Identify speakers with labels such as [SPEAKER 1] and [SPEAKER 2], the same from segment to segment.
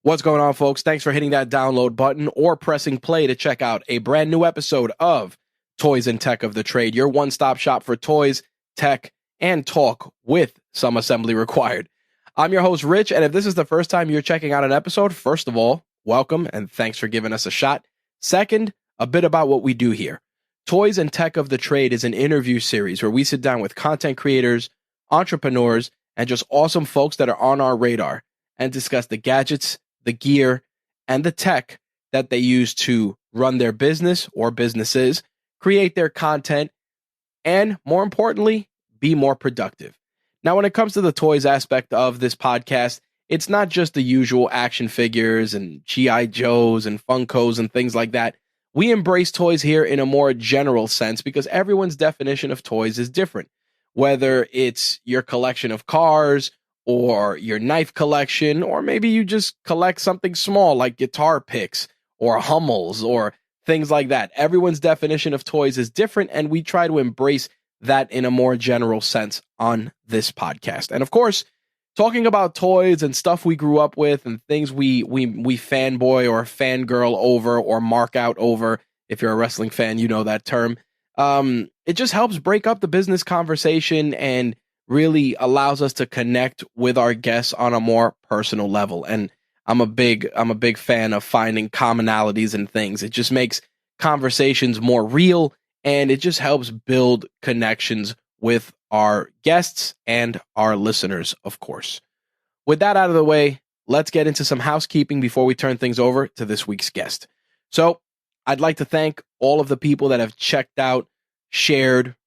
[SPEAKER 1] What's going on, folks? Thanks for hitting that download button or pressing play to check out a brand new episode of Toys and Tech of the Trade, your one-stop shop for toys, tech, and talk with some assembly required. I'm your host, Rich, and if this is the first time you're checking out an episode, first of all, welcome and thanks for giving us a shot. Second, a bit about what we do here. Toys and Tech of the Trade is an interview series where we sit down with content creators, entrepreneurs, and just awesome folks that are on our radar and discuss the gadgets, the gear, and the tech that they use to run their business or businesses, create their content, and more importantly, be more productive. Now, when it comes to the toys aspect of this podcast, it's not just the usual action figures and G.I. Joes and Funkos and things like that. We embrace toys here in a more general sense because everyone's definition of toys is different. Whether it's your collection of cars, or your knife collection, or maybe you just collect something small like guitar picks or Hummels or things like that. Everyone's definition of toys is different, and we try to embrace that in a more general sense on this podcast. And of course, talking about toys and stuff we grew up with and things we fanboy or fangirl over or mark out over. If you're a wrestling fan, you know that term. It just helps break up the business conversation and really allows us to connect with our guests on a more personal level. And I'm a big fan of finding commonalities in things. It just makes conversations more real, and it just helps build connections with our guests and our listeners, of course. With that out of the way, let's get into some housekeeping before we turn things over to this week's guest. So I'd like to thank all of the people that have checked out, shared,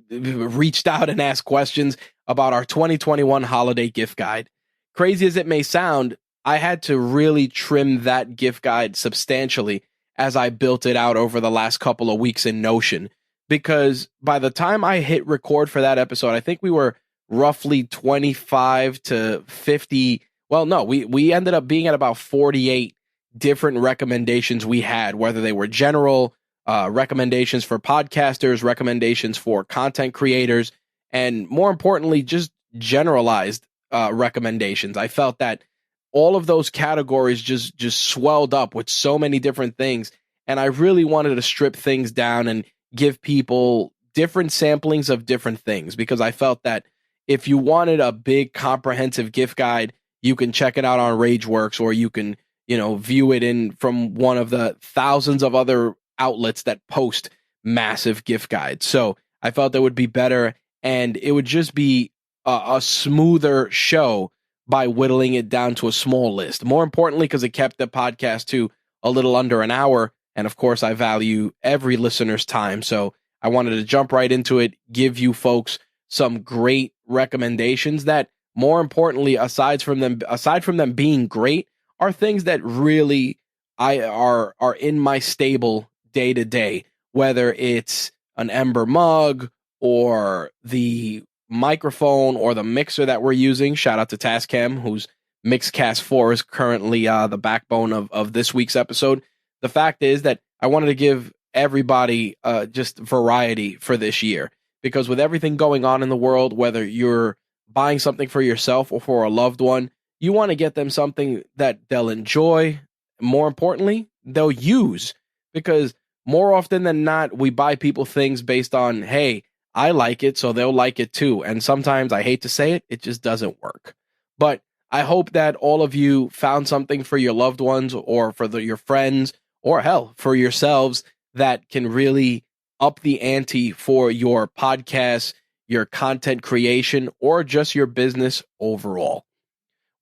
[SPEAKER 1] reached out and asked questions about our 2021 holiday gift guide. Crazy as it may sound, I had to really trim that gift guide substantially as I built it out over the last couple of weeks in Notion, because by the time I hit record for that episode, I think we were roughly 25 to 50. Well, no, we ended up being at about 48 different recommendations we had, whether they were general recommendations for podcasters, recommendations for content creators, and more importantly, just generalized recommendations. I felt that all of those categories just swelled up with so many different things, and I really wanted to strip things down and give people different samplings of different things, because I felt that if you wanted a big comprehensive gift guide, you can check it out on RageWorks, or you can view it from one of the thousands of other outlets that post massive gift guides. So I felt that would be better, and it would just be a smoother show by whittling it down to a small list. More importantly, because it kept the podcast to a little under an hour, and of course I value every listener's time, so I wanted to jump right into it, give you folks some great recommendations that, more importantly, aside from them being great, are things that really are in my stable day to day, whether it's an Ember mug or the microphone or the mixer that we're using. Shout out to Tascam, whose Mixcast 4 is currently the backbone of this week's episode. The fact is that I wanted to give everybody just variety for this year, because with everything going on in the world, whether you're buying something for yourself or for a loved one, you want to get them something that they'll enjoy. More importantly, they'll use, because more often than not, we buy people things based on, hey, I like it, so they'll like it too. And sometimes, I hate to say it, it just doesn't work. But I hope that all of you found something for your loved ones, or for your friends, or hell, for yourselves, that can really up the ante for your podcast, your content creation, or just your business overall.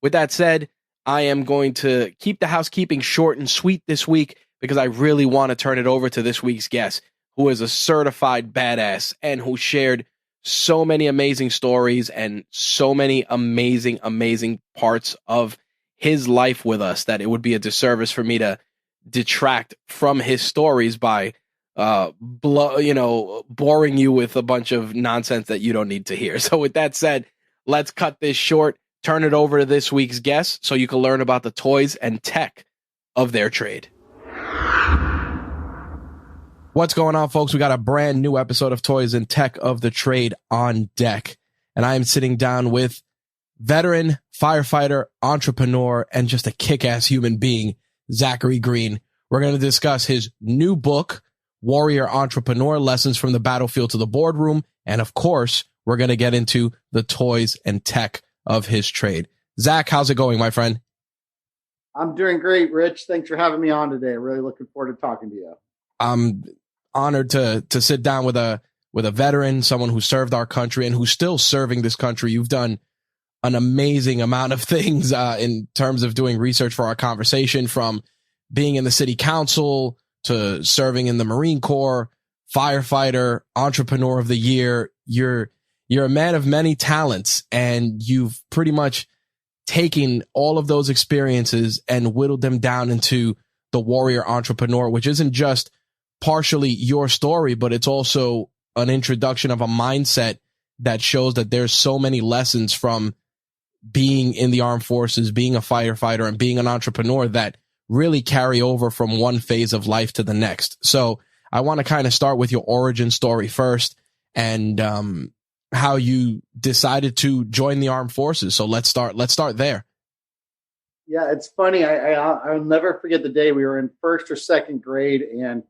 [SPEAKER 1] With that said, I am going to keep the housekeeping short and sweet this week, because I really want to turn it over to this week's guest, who is a certified badass and who shared so many amazing stories and so many amazing parts of his life with us that it would be a disservice for me to detract from his stories by boring you with a bunch of nonsense that you don't need to hear. So with that said, let's cut this short, turn it over to this week's guest so you can learn about the toys and tech of their trade. What's going on, folks? We got a brand new episode of Toys and Tech of the Trade on deck, and I am sitting down with veteran, firefighter, entrepreneur, and just a kick-ass human being, Zachary Green. We're going to discuss his new book, Warrior Entrepreneur: Lessons from the Battlefield to the Boardroom. And of course, we're going to get into the toys and tech of his trade. Zach, how's it going, my friend?
[SPEAKER 2] I'm doing great, Rich. Thanks for having me on today. Really looking forward to talking to you.
[SPEAKER 1] I'm honored to sit down with a veteran, someone who served our country and who's still serving this country. You've done an amazing amount of things in terms of doing research for our conversation, from being in the city council to serving in the Marine Corps, firefighter, entrepreneur of the year. You're a man of many talents, and you've pretty much taken all of those experiences and whittled them down into the Warrior Entrepreneur, which isn't just partially your story, but it's also an introduction of a mindset that shows that there's so many lessons from being in the armed forces, being a firefighter, and being an entrepreneur that really carry over from one phase of life to the next. So I want to kind of start with your origin story first, and how you decided to join the armed forces. So let's start there.
[SPEAKER 2] Yeah, it's funny. I'll never forget the day we were in first or second grade, and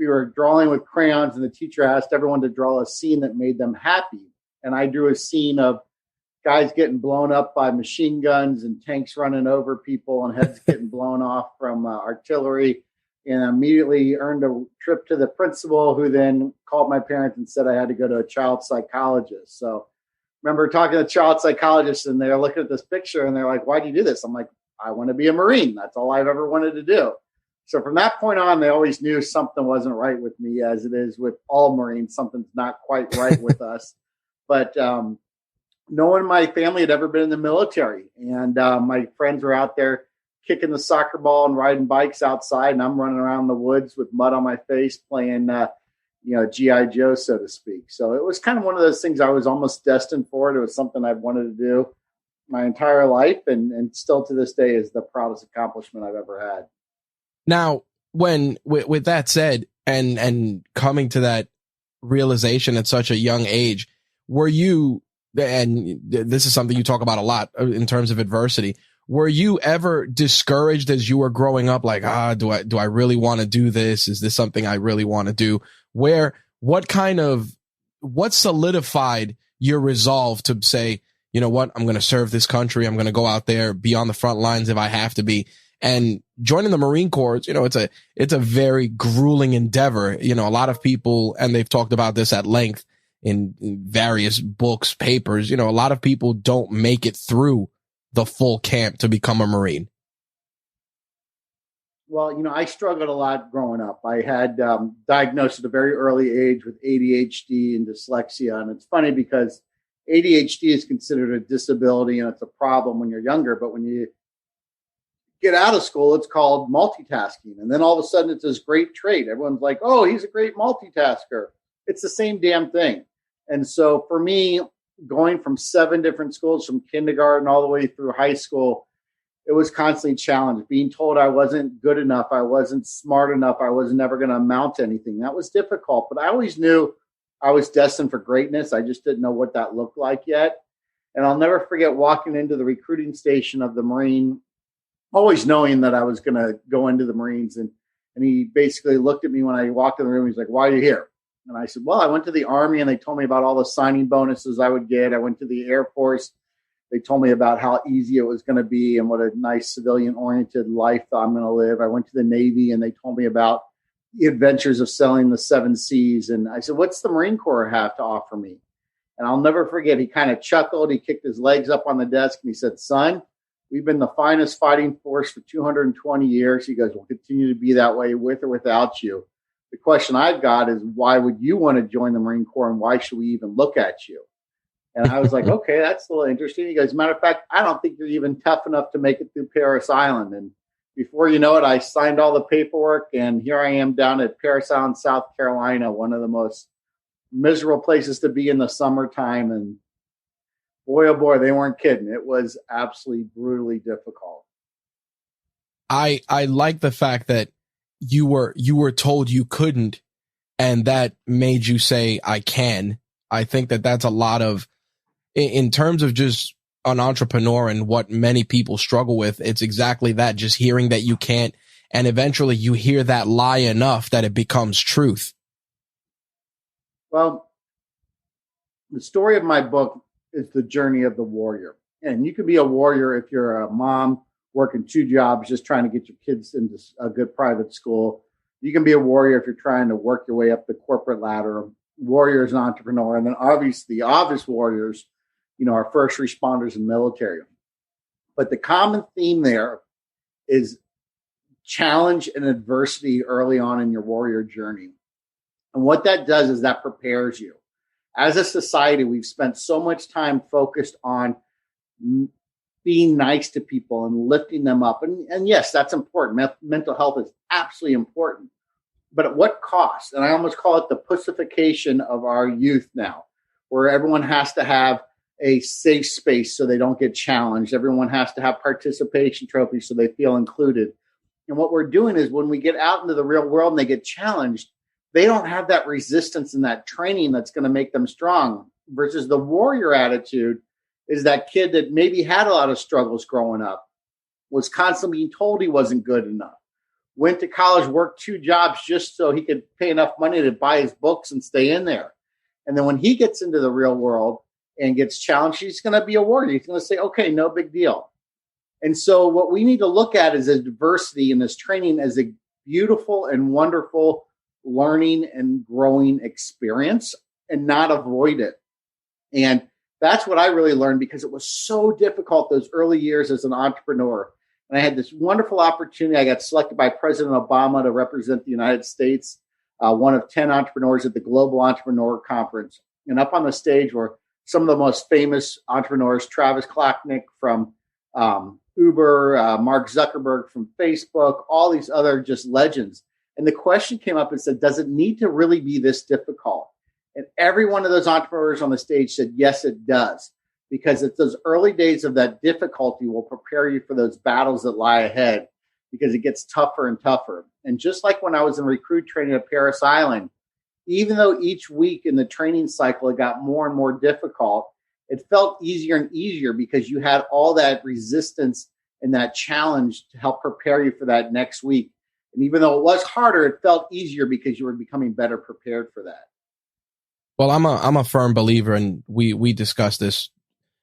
[SPEAKER 2] we were drawing with crayons, and the teacher asked everyone to draw a scene that made them happy. And I drew a scene of guys getting blown up by machine guns and tanks running over people and heads getting blown off from artillery, and immediately earned a trip to the principal, who then called my parents and said I had to go to a child psychologist. So I remember talking to the child psychologist, and they're looking at this picture and they're like, "Why do you do this?" I'm like, "I want to be a Marine. That's all I've ever wanted to do." So from that point on, they always knew something wasn't right with me, as it is with all Marines. Something's not quite right with us. But no one in my family had ever been in the military. And my friends were out there kicking the soccer ball and riding bikes outside, and I'm running around the woods with mud on my face playing, G.I. Joe, so to speak. So it was kind of one of those things I was almost destined for. It was something I've wanted to do my entire life, and still to this day is the proudest accomplishment I've ever had.
[SPEAKER 1] Now, with that said, and coming to that realization at such a young age, were you, and this is something you talk about a lot in terms of adversity, were you ever discouraged as you were growing up? Like, do I really want to do this? Is this something I really want to do? What solidified your resolve to say, you know what, I'm going to serve this country. I'm going to go out there, be on the front lines if I have to be. And joining the Marine Corps, it's a very grueling endeavor. A lot of people, and they've talked about this at length in various books, papers, a lot of people don't make it through the full camp to become a Marine.
[SPEAKER 2] Well, I struggled a lot growing up. I had diagnosed at a very early age with ADHD and dyslexia. And it's funny because ADHD is considered a disability and it's a problem when you're younger. But when you get out of school, it's called multitasking. And then all of a sudden it's this great trait. Everyone's like, "Oh, he's a great multitasker." It's the same damn thing. And so for me, going from 7 different schools, from kindergarten all the way through high school, it was constantly challenged. Being told I wasn't good enough, I wasn't smart enough, I was never going to amount to anything. That was difficult, but I always knew I was destined for greatness. I just didn't know what that looked like yet. And I'll never forget walking into the recruiting station of the Marine, always knowing that I was going to go into the Marines. And he basically looked at me when I walked in the room. He's like, "Why are you here?" And I said, "Well, I went to the Army and they told me about all the signing bonuses I would get. I went to the Air Force. They told me about how easy it was going to be and what a nice civilian-oriented life I'm going to live. I went to the Navy and they told me about the adventures of sailing the 7 seas. And I said, "What's the Marine Corps have to offer me?" And I'll never forget, he kind of chuckled. He kicked his legs up on the desk and he said, "Son, we've been the finest fighting force for 220 years. He goes, "We'll continue to be that way with or without you. The question I've got is, why would you want to join the Marine Corps and why should we even look at you?" And I was like, "Okay, that's a little interesting." He goes, "Matter of fact, I don't think you're even tough enough to make it through Parris Island." And before you know it, I signed all the paperwork and here I am down at Parris Island, South Carolina, one of the most miserable places to be in the summertime. And boy, oh boy, they weren't kidding. It was absolutely brutally difficult.
[SPEAKER 1] I like the fact that you were told you couldn't, and that made you say, "I can." I think that that's a lot of, in terms of just an entrepreneur and what many people struggle with, it's exactly that, just hearing that you can't. And eventually you hear that lie enough that it becomes truth.
[SPEAKER 2] Well, the story of my book is the journey of the warrior. And you can be a warrior if you're a mom working 2 jobs, just trying to get your kids into a good private school. You can be a warrior if you're trying to work your way up the corporate ladder. Warrior is an entrepreneur. And then obviously the obvious warriors, are first responders and military. But the common theme there is challenge and adversity early on in your warrior journey. And what that does is that prepares you. As a society, we've spent so much time focused on being nice to people and lifting them up. And yes, that's important. Mental health is absolutely important. But at what cost? And I almost call it the pussification of our youth now, where everyone has to have a safe space so they don't get challenged. Everyone has to have participation trophies so they feel included. And what we're doing is when we get out into the real world and they get challenged, they don't have that resistance and that training that's going to make them strong. Versus the warrior attitude is that kid that maybe had a lot of struggles growing up, was constantly being told he wasn't good enough, went to college, worked 2 jobs just so he could pay enough money to buy his books and stay in there. And then when he gets into the real world and gets challenged, he's going to be a warrior. He's going to say, okay, no big deal. And so what we need to look at is adversity in this training as a beautiful and wonderful learning and growing experience and not avoid it. And that's what I really learned because it was so difficult those early years as an entrepreneur. And I had this wonderful opportunity. I got selected by President Obama to represent the United States, one of 10 entrepreneurs at the Global Entrepreneur Conference. And up on the stage were some of the most famous entrepreneurs, Travis Kalanick from Uber, Mark Zuckerberg from Facebook, all these other just legends. And the question came up and said, does it need to really be this difficult? And every one of those entrepreneurs on the stage said, yes, it does. Because it's those early days of that difficulty will prepare you for those battles that lie ahead because it gets tougher and tougher. And just like when I was in recruit training at Parris Island, even though each week in the training cycle it got more and more difficult, it felt easier and easier because you had all that resistance and that challenge to help prepare you for that next week. And even though it was harder, it felt easier because you were becoming better prepared for that.
[SPEAKER 1] Well, I'm a firm believer, and we discussed this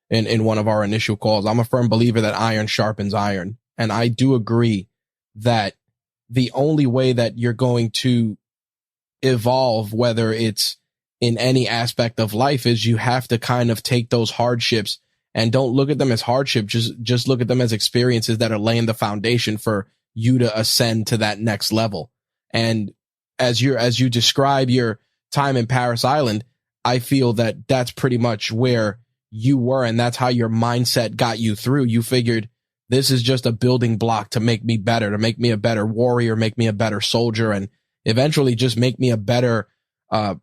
[SPEAKER 1] in one of our initial calls. I'm a firm believer that iron sharpens iron. And I do agree that the only way that you're going to evolve, whether it's in any aspect of life, is you have to kind of take those hardships and don't look at them as hardship. Just look at them as experiences that are laying the foundation for you to ascend to that next level. And as you describe your time in Parris Island, I feel that that's pretty much where you were, and that's how your mindset got you through. You figured this is just a building block to make me better, to make me a better warrior, make me a better soldier, and eventually just make me a better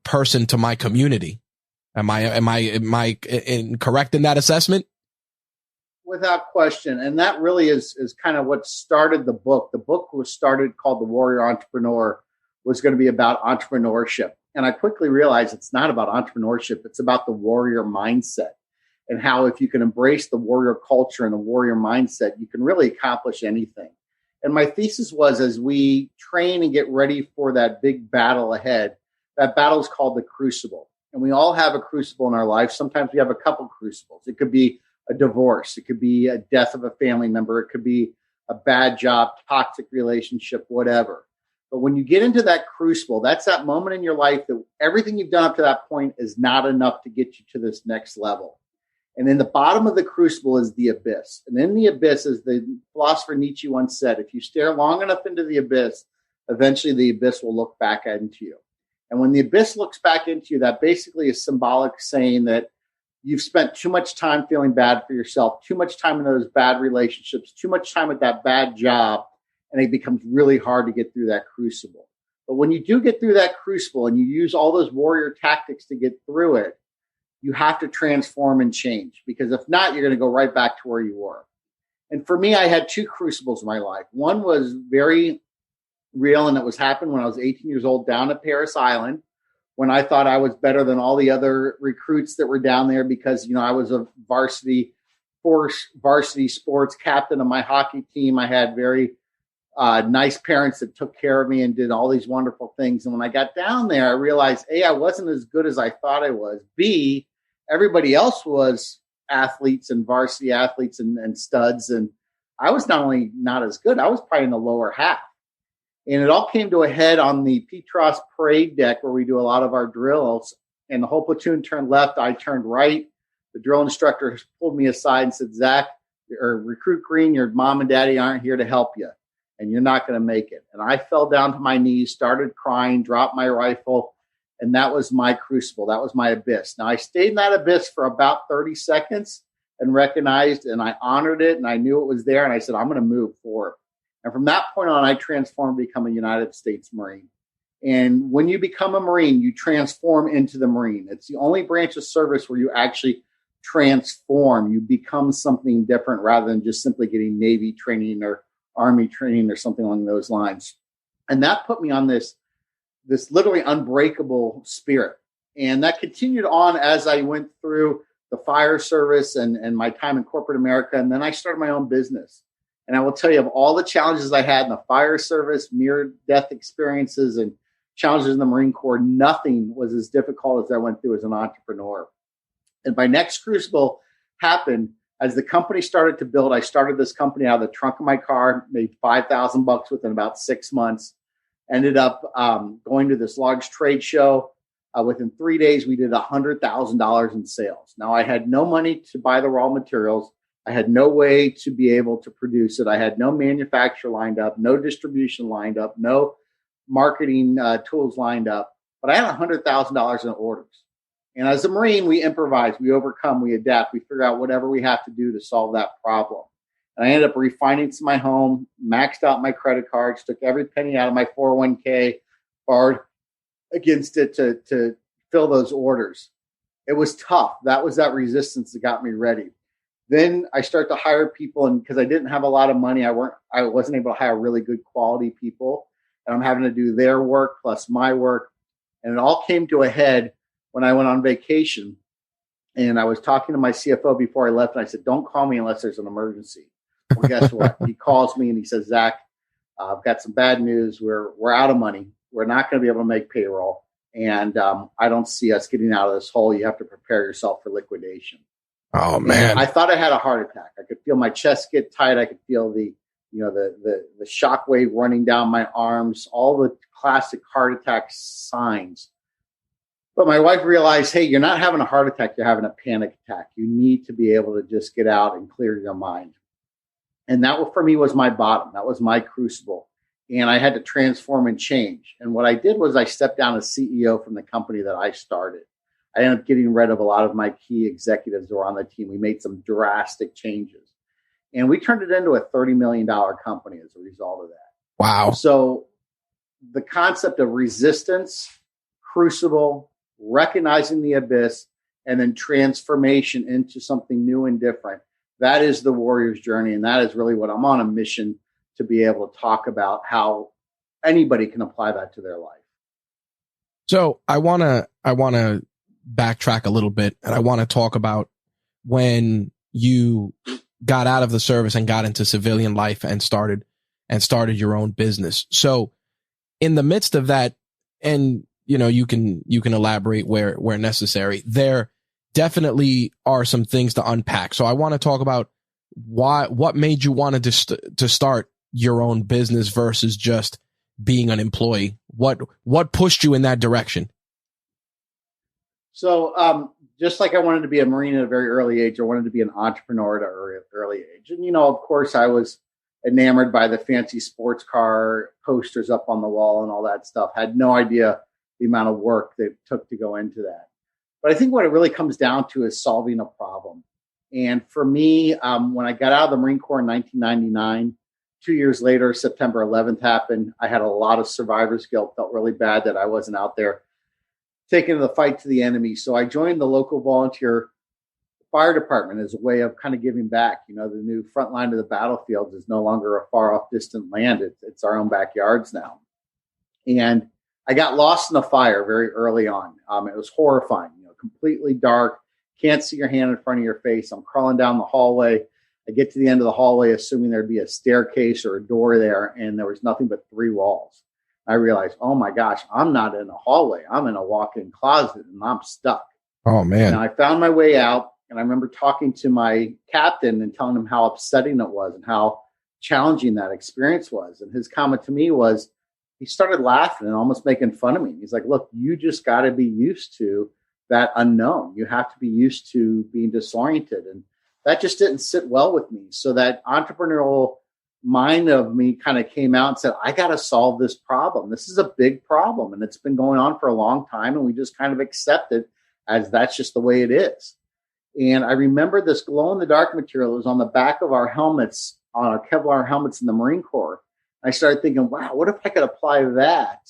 [SPEAKER 1] person to my community. Am I correct in that assessment?
[SPEAKER 2] Without question. And that really is kind of what started the book. The book was started called The Warrior Entrepreneur, was going to be about entrepreneurship. And I quickly realized it's not about entrepreneurship. It's about the warrior mindset and how if you can embrace the warrior culture and the warrior mindset, you can really accomplish anything. And my thesis was, as we train and get ready for that big battle ahead, that battle is called the crucible. And we all have a crucible in our life. Sometimes we have a couple crucibles. It could be a divorce. It could be a death of a family member. It could be a bad job, toxic relationship, whatever. But when you get into that crucible, that's that moment in your life that everything you've done up to that point is not enough to get you to this next level. And in the bottom of the crucible is the abyss. And in the abyss, as the philosopher Nietzsche once said, if you stare long enough into the abyss, eventually the abyss will look back into you. And when the abyss looks back into you, that basically is symbolic, saying that you've spent too much time feeling bad for yourself, too much time in those bad relationships, too much time at that bad job, and it becomes really hard to get through that crucible. But when you do get through that crucible and you use all those warrior tactics to get through it, you have to transform and change, because if not, you're going to go right back to where you were. And for me, I had two crucibles in my life. One was very real, and it was happened when I was 18 years old down at Parris Island, when I thought I was better than all the other recruits that were down there because, I was a varsity 4 varsity sports, captain of my hockey team. I had very nice parents that took care of me and did all these wonderful things. And when I got down there, I realized, A, I wasn't as good as I thought I was. B, everybody else was athletes and varsity athletes and studs. And I was not only not as good, I was probably in the lower half. And it all came to a head on the Petros parade deck where we do a lot of our drills. And the whole platoon turned left. I turned right. The drill instructor pulled me aside and said, Zach, or Recruit Green, your mom and daddy aren't here to help you, and you're not going to make it. And I fell down to my knees, started crying, dropped my rifle, and that was my crucible. That was my abyss. Now, I stayed in that abyss for about 30 seconds and recognized, and I honored it, and I knew it was there, and I said, I'm going to move forward. And from that point on, I transformed to become a United States Marine. And when you become a Marine, you transform into the Marine. It's the only branch of service where you actually transform. You become something different rather than just simply getting Navy training or Army training or something along those lines. And that put me on this literally unbreakable spirit. And that continued on as I went through the fire service and my time in corporate America. And then I started my own business. And I will tell you, of all the challenges I had in the fire service, near-death experiences, and challenges in the Marine Corps, nothing was as difficult as I went through as an entrepreneur. And my next crucible happened as the company started to build. I started this company out of the trunk of my car, made $5,000 within about 6 months, ended up going to this large trade show. Within 3 days, we did $100,000 in sales. Now, I had no money to buy the raw materials. I had no way to be able to produce it. I had no manufacturer lined up, no distribution lined up, no marketing tools lined up. But I had $100,000 in orders. And as a Marine, we improvise, we overcome, we adapt, we figure out whatever we have to do to solve that problem. And I ended up refinancing my home, maxed out my credit cards, took every penny out of my 401k, borrowed against it to fill those orders. It was tough. That was that resistance that got me ready. Then I start to hire people, and because I didn't have a lot of money, I wasn't able to hire really good quality people. And I'm having to do their work plus my work. And it all came to a head when I went on vacation. And I was talking to my CFO before I left, and I said, don't call me unless there's an emergency. Well, guess what? He calls me and he says, Zach, I've got some bad news. We're out of money. We're not going to be able to make payroll. And I don't see us getting out of this hole. You have to prepare yourself for liquidation.
[SPEAKER 1] Oh, man.
[SPEAKER 2] And I thought I had a heart attack. I could feel my chest get tight. I could feel the shock wave running down my arms, all the classic heart attack signs. But my wife realized, hey, you're not having a heart attack. You're having a panic attack. You need to be able to just get out and clear your mind. And that, for me, was my bottom. That was my crucible. And I had to transform and change. And what I did was I stepped down as CEO from the company that I started. I ended up getting rid of a lot of my key executives who were on the team. We made some drastic changes. And we turned it into a $30 million company as a result of that.
[SPEAKER 1] Wow.
[SPEAKER 2] So the concept of resistance, crucible, recognizing the abyss, and then transformation into something new and different, that is the warrior's journey. And that is really what I'm on a mission to be able to talk about, how anybody can apply that to their life.
[SPEAKER 1] So I want to backtrack a little bit, and I want to talk about when you got out of the service and got into civilian life and started your own business. So in the midst of that, and you can elaborate where necessary, there definitely are some things to unpack. So I want to talk about what made you want to start your own business versus just being an employee. What pushed you in that direction?
[SPEAKER 2] So just like I wanted to be a Marine at a very early age, I wanted to be an entrepreneur at an early age. And, of course, I was enamored by the fancy sports car posters up on the wall and all that stuff. Had no idea the amount of work that it took to go into that. But I think what it really comes down to is solving a problem. And for me, when I got out of the Marine Corps in 1999, 2 years later, September 11th happened. I had a lot of survivor's guilt, felt really bad that I wasn't out there taking the fight to the enemy. So I joined the local volunteer fire department as a way of kind of giving back. The new front line of the battlefield is no longer a far off distant land. It's our own backyards now. And I got lost in a fire very early on. It was horrifying, completely dark, can't see your hand in front of your face. I'm crawling down the hallway. I get to the end of the hallway, assuming there'd be a staircase or a door there, and there was nothing but 3 walls. I realized, oh my gosh, I'm not in a hallway. I'm in a walk-in closet, and I'm stuck.
[SPEAKER 1] Oh, man.
[SPEAKER 2] And I found my way out, and I remember talking to my captain and telling him how upsetting it was and how challenging that experience was. And his comment to me was, he started laughing and almost making fun of me. He's like, look, you just got to be used to that unknown. You have to be used to being disoriented. And that just didn't sit well with me. So that entrepreneurial mind of me kind of came out and said, I got to solve this problem. This is a big problem, and it's been going on for a long time, and we just kind of accept it as that's just the way it is. And I remember this glow-in-the-dark material was on the back of our helmets, on our Kevlar helmets in the Marine Corps. I started thinking, wow, what if I could apply that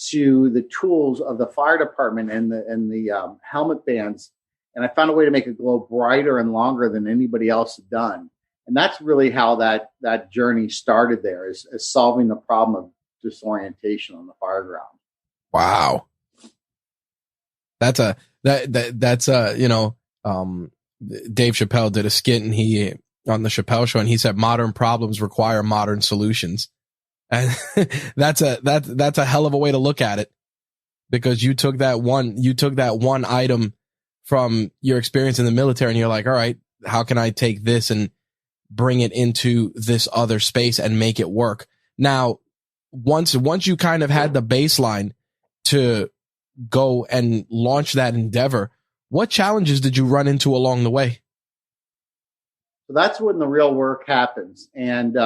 [SPEAKER 2] to the tools of the fire department and the helmet bands? And I found a way to make it glow brighter and longer than anybody else had done. And that's really how that journey started there, is solving the problem of disorientation on the fire ground.
[SPEAKER 1] Wow. That's Dave Chappelle did a skit on the Chappelle Show, and he said modern problems require modern solutions. And that's a hell of a way to look at it, because you took that one item from your experience in the military, and you're like, all right, how can I take this and bring it into this other space and make it work? Now, once you kind of had the baseline to go and launch that endeavor, what challenges did you run into along the way?
[SPEAKER 2] So that's when the real work happens. And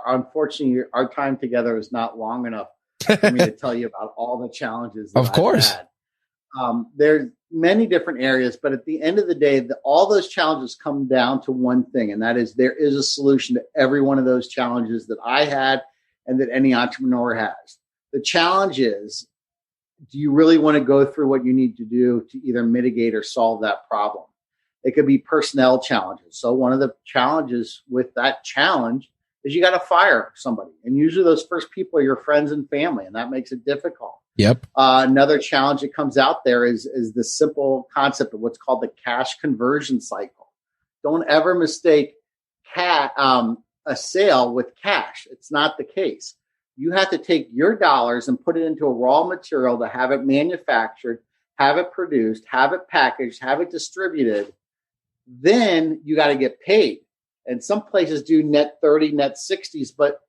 [SPEAKER 2] unfortunately, our time together is not long enough for me to tell you about all the challenges that
[SPEAKER 1] of course.
[SPEAKER 2] I've had. There's many different areas, but at the end of the day, all those challenges come down to one thing, and that is there is a solution to every one of those challenges that I had and that any entrepreneur has. The challenge is, do you really want to go through what you need to do to either mitigate or solve that problem? It could be personnel challenges. So one of the challenges with that challenge is you got to fire somebody. And usually those first people are your friends and family, and that makes it difficult.
[SPEAKER 1] Yep.
[SPEAKER 2] Another challenge that comes out there is the simple concept of what's called the cash conversion cycle. Don't ever mistake a sale with cash. It's not the case. You have to take your dollars and put it into a raw material to have it manufactured, have it produced, have it packaged, have it distributed. Then you got to get paid. And some places do net 30, net 60s, but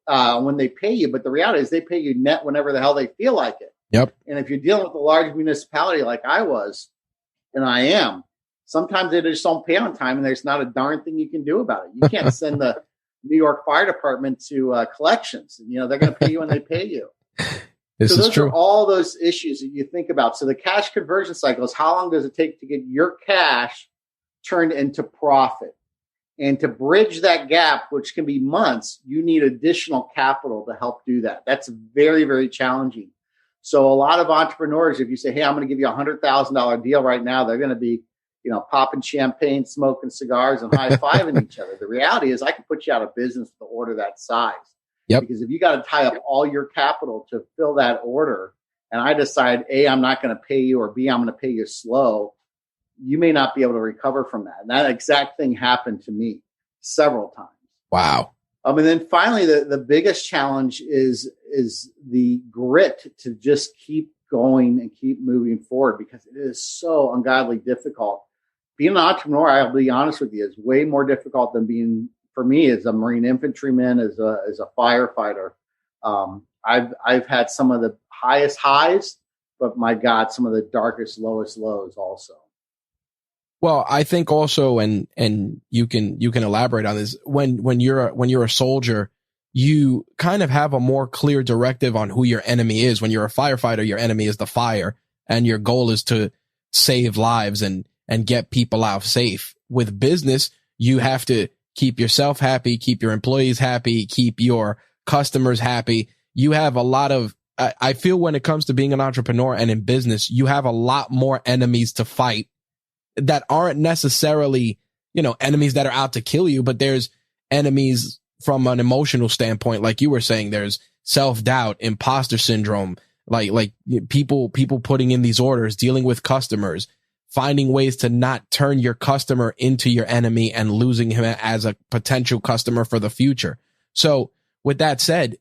[SPEAKER 2] when they pay you, but the reality is they pay you net whenever the hell they feel like it.
[SPEAKER 1] Yep.
[SPEAKER 2] And if you're dealing with a large municipality like I was, and I am, sometimes they just don't pay on time, and there's not a darn thing you can do about it. You can't send the New York Fire Department to collections. They're going to pay you when they pay you.
[SPEAKER 1] This
[SPEAKER 2] so
[SPEAKER 1] is
[SPEAKER 2] those
[SPEAKER 1] true.
[SPEAKER 2] are all those issues that you think about. So the cash conversion cycle is how long does it take to get your cash turned into profit? And to bridge that gap, which can be months, you need additional capital to help do that. That's very, very challenging. So a lot of entrepreneurs, if you say, hey, I'm going to give you $100,000 deal right now, they're going to be, popping champagne, smoking cigars, and high-fiving each other. The reality is I can put you out of business to order that size.
[SPEAKER 1] Yep.
[SPEAKER 2] Because if you got to tie up all your capital to fill that order, and I decide, A, I'm not going to pay you, or B, I'm going to pay you slow, you may not be able to recover from that. And that exact thing happened to me several times.
[SPEAKER 1] Wow.
[SPEAKER 2] And then finally, the biggest challenge is the grit to just keep going and keep moving forward, because it is so ungodly difficult. Being an entrepreneur, I'll be honest with you, is way more difficult than being, for me, as a Marine infantryman, as a firefighter. I've had some of the highest highs, but my God, some of the darkest, lowest lows also.
[SPEAKER 1] Well, I think also, and you can elaborate on this, when you're a soldier, you kind of have a more clear directive on who your enemy is. When you're a firefighter, your enemy is the fire, and your goal is to save lives and get people out safe. With business, you have to keep yourself happy, keep your employees happy, keep your customers happy. You have a lot of, I feel when it comes to being an entrepreneur and in business, you have a lot more enemies to fight that aren't necessarily, enemies that are out to kill you, but there's enemies from an emotional standpoint. Like you were saying, there's self-doubt, imposter syndrome, like people putting in these orders, dealing with customers, finding ways to not turn your customer into your enemy and losing him as a potential customer for the future. So with that said,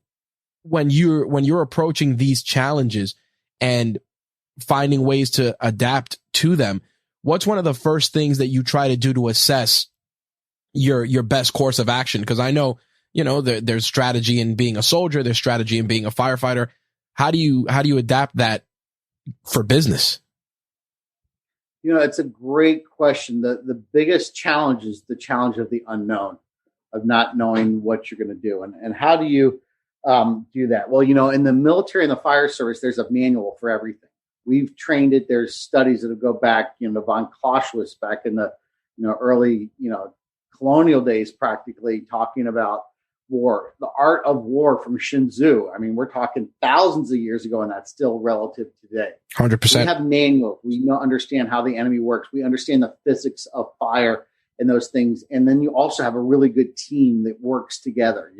[SPEAKER 1] when you're approaching these challenges and finding ways to adapt to them, what's one of the first things that you try to do to assess your best course of action? Because I know, there's strategy in being a soldier, there's strategy in being a firefighter. How do you adapt that for business?
[SPEAKER 2] It's a great question. The biggest challenge is the challenge of the unknown, of not knowing what you're going to do. And how do you do that? Well, in the military and the fire service, there's a manual for everything. We've trained it. There's studies that go back, to von Clausewitz back in the, early, colonial days, practically talking about war, the art of war from Sun Tzu. I mean, we're talking thousands of years ago, and that's still relative today.
[SPEAKER 1] 100%.
[SPEAKER 2] We have manuals. We understand how the enemy works. We understand the physics of fire and those things. And then you also have a really good team that works together.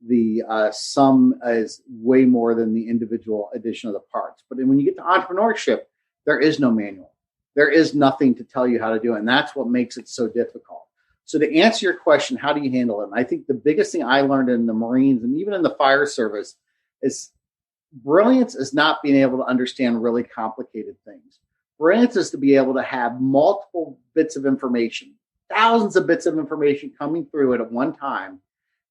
[SPEAKER 2] The sum is way more than the individual addition of the parts. But when you get to entrepreneurship, there is no manual. There is nothing to tell you how to do it. And that's what makes it so difficult. So to answer your question, how do you handle it? And I think the biggest thing I learned in the Marines and even in the fire service is brilliance is not being able to understand really complicated things. Brilliance is to be able to have multiple bits of information, thousands of bits of information coming through it at one time,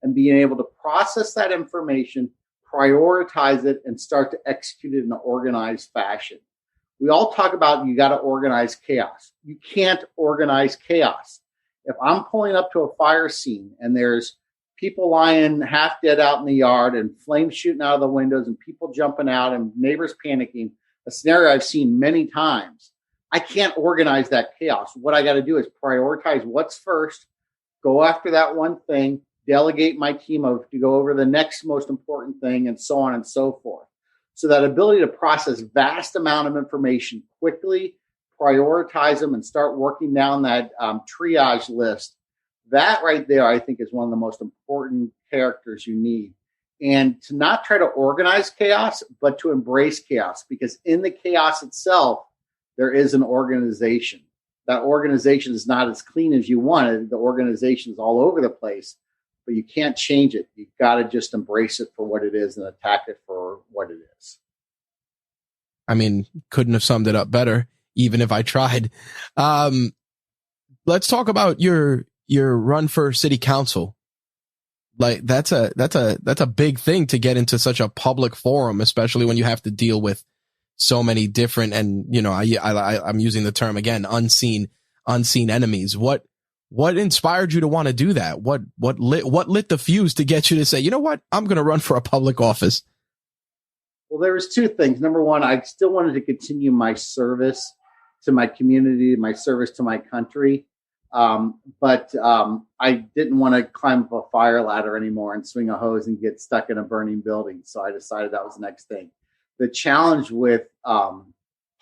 [SPEAKER 2] and being able to process that information, prioritize it, and start to execute it in an organized fashion. We all talk about you got to organize chaos. You can't organize chaos. If I'm pulling up to a fire scene and there's people lying half dead out in the yard and flames shooting out of the windows and people jumping out and neighbors panicking, a scenario I've seen many times, I can't organize that chaos. What I got to do is prioritize what's first, go after that one thing, delegate my team to go over the next most important thing, and so on and so forth. So that ability to process vast amount of information quickly, prioritize them, and start working down that triage list, that right there, I think, is one of the most important characters you need. And to not try to organize chaos, but to embrace chaos, because in the chaos itself, there is an organization. That organization is not as clean as you want it. The organization is all over the place, but you can't change it. You've got to just embrace it for what it is and attack it for what it is.
[SPEAKER 1] I mean, couldn't have summed it up better, even if I tried. Let's talk about your run for city council. Like that's a big thing to get into such a public forum, especially when you have to deal with so many different, and I'm using the term again, unseen enemies. What inspired you to want to do that? What lit the fuse to get you to say, you know what, I'm going to run for a public office?
[SPEAKER 2] Well, there was two things. Number one, I still wanted to continue my service to my community, my service to my country. But I didn't want to climb up a fire ladder anymore and swing a hose and get stuck in a burning building. So I decided that was the next thing. The challenge with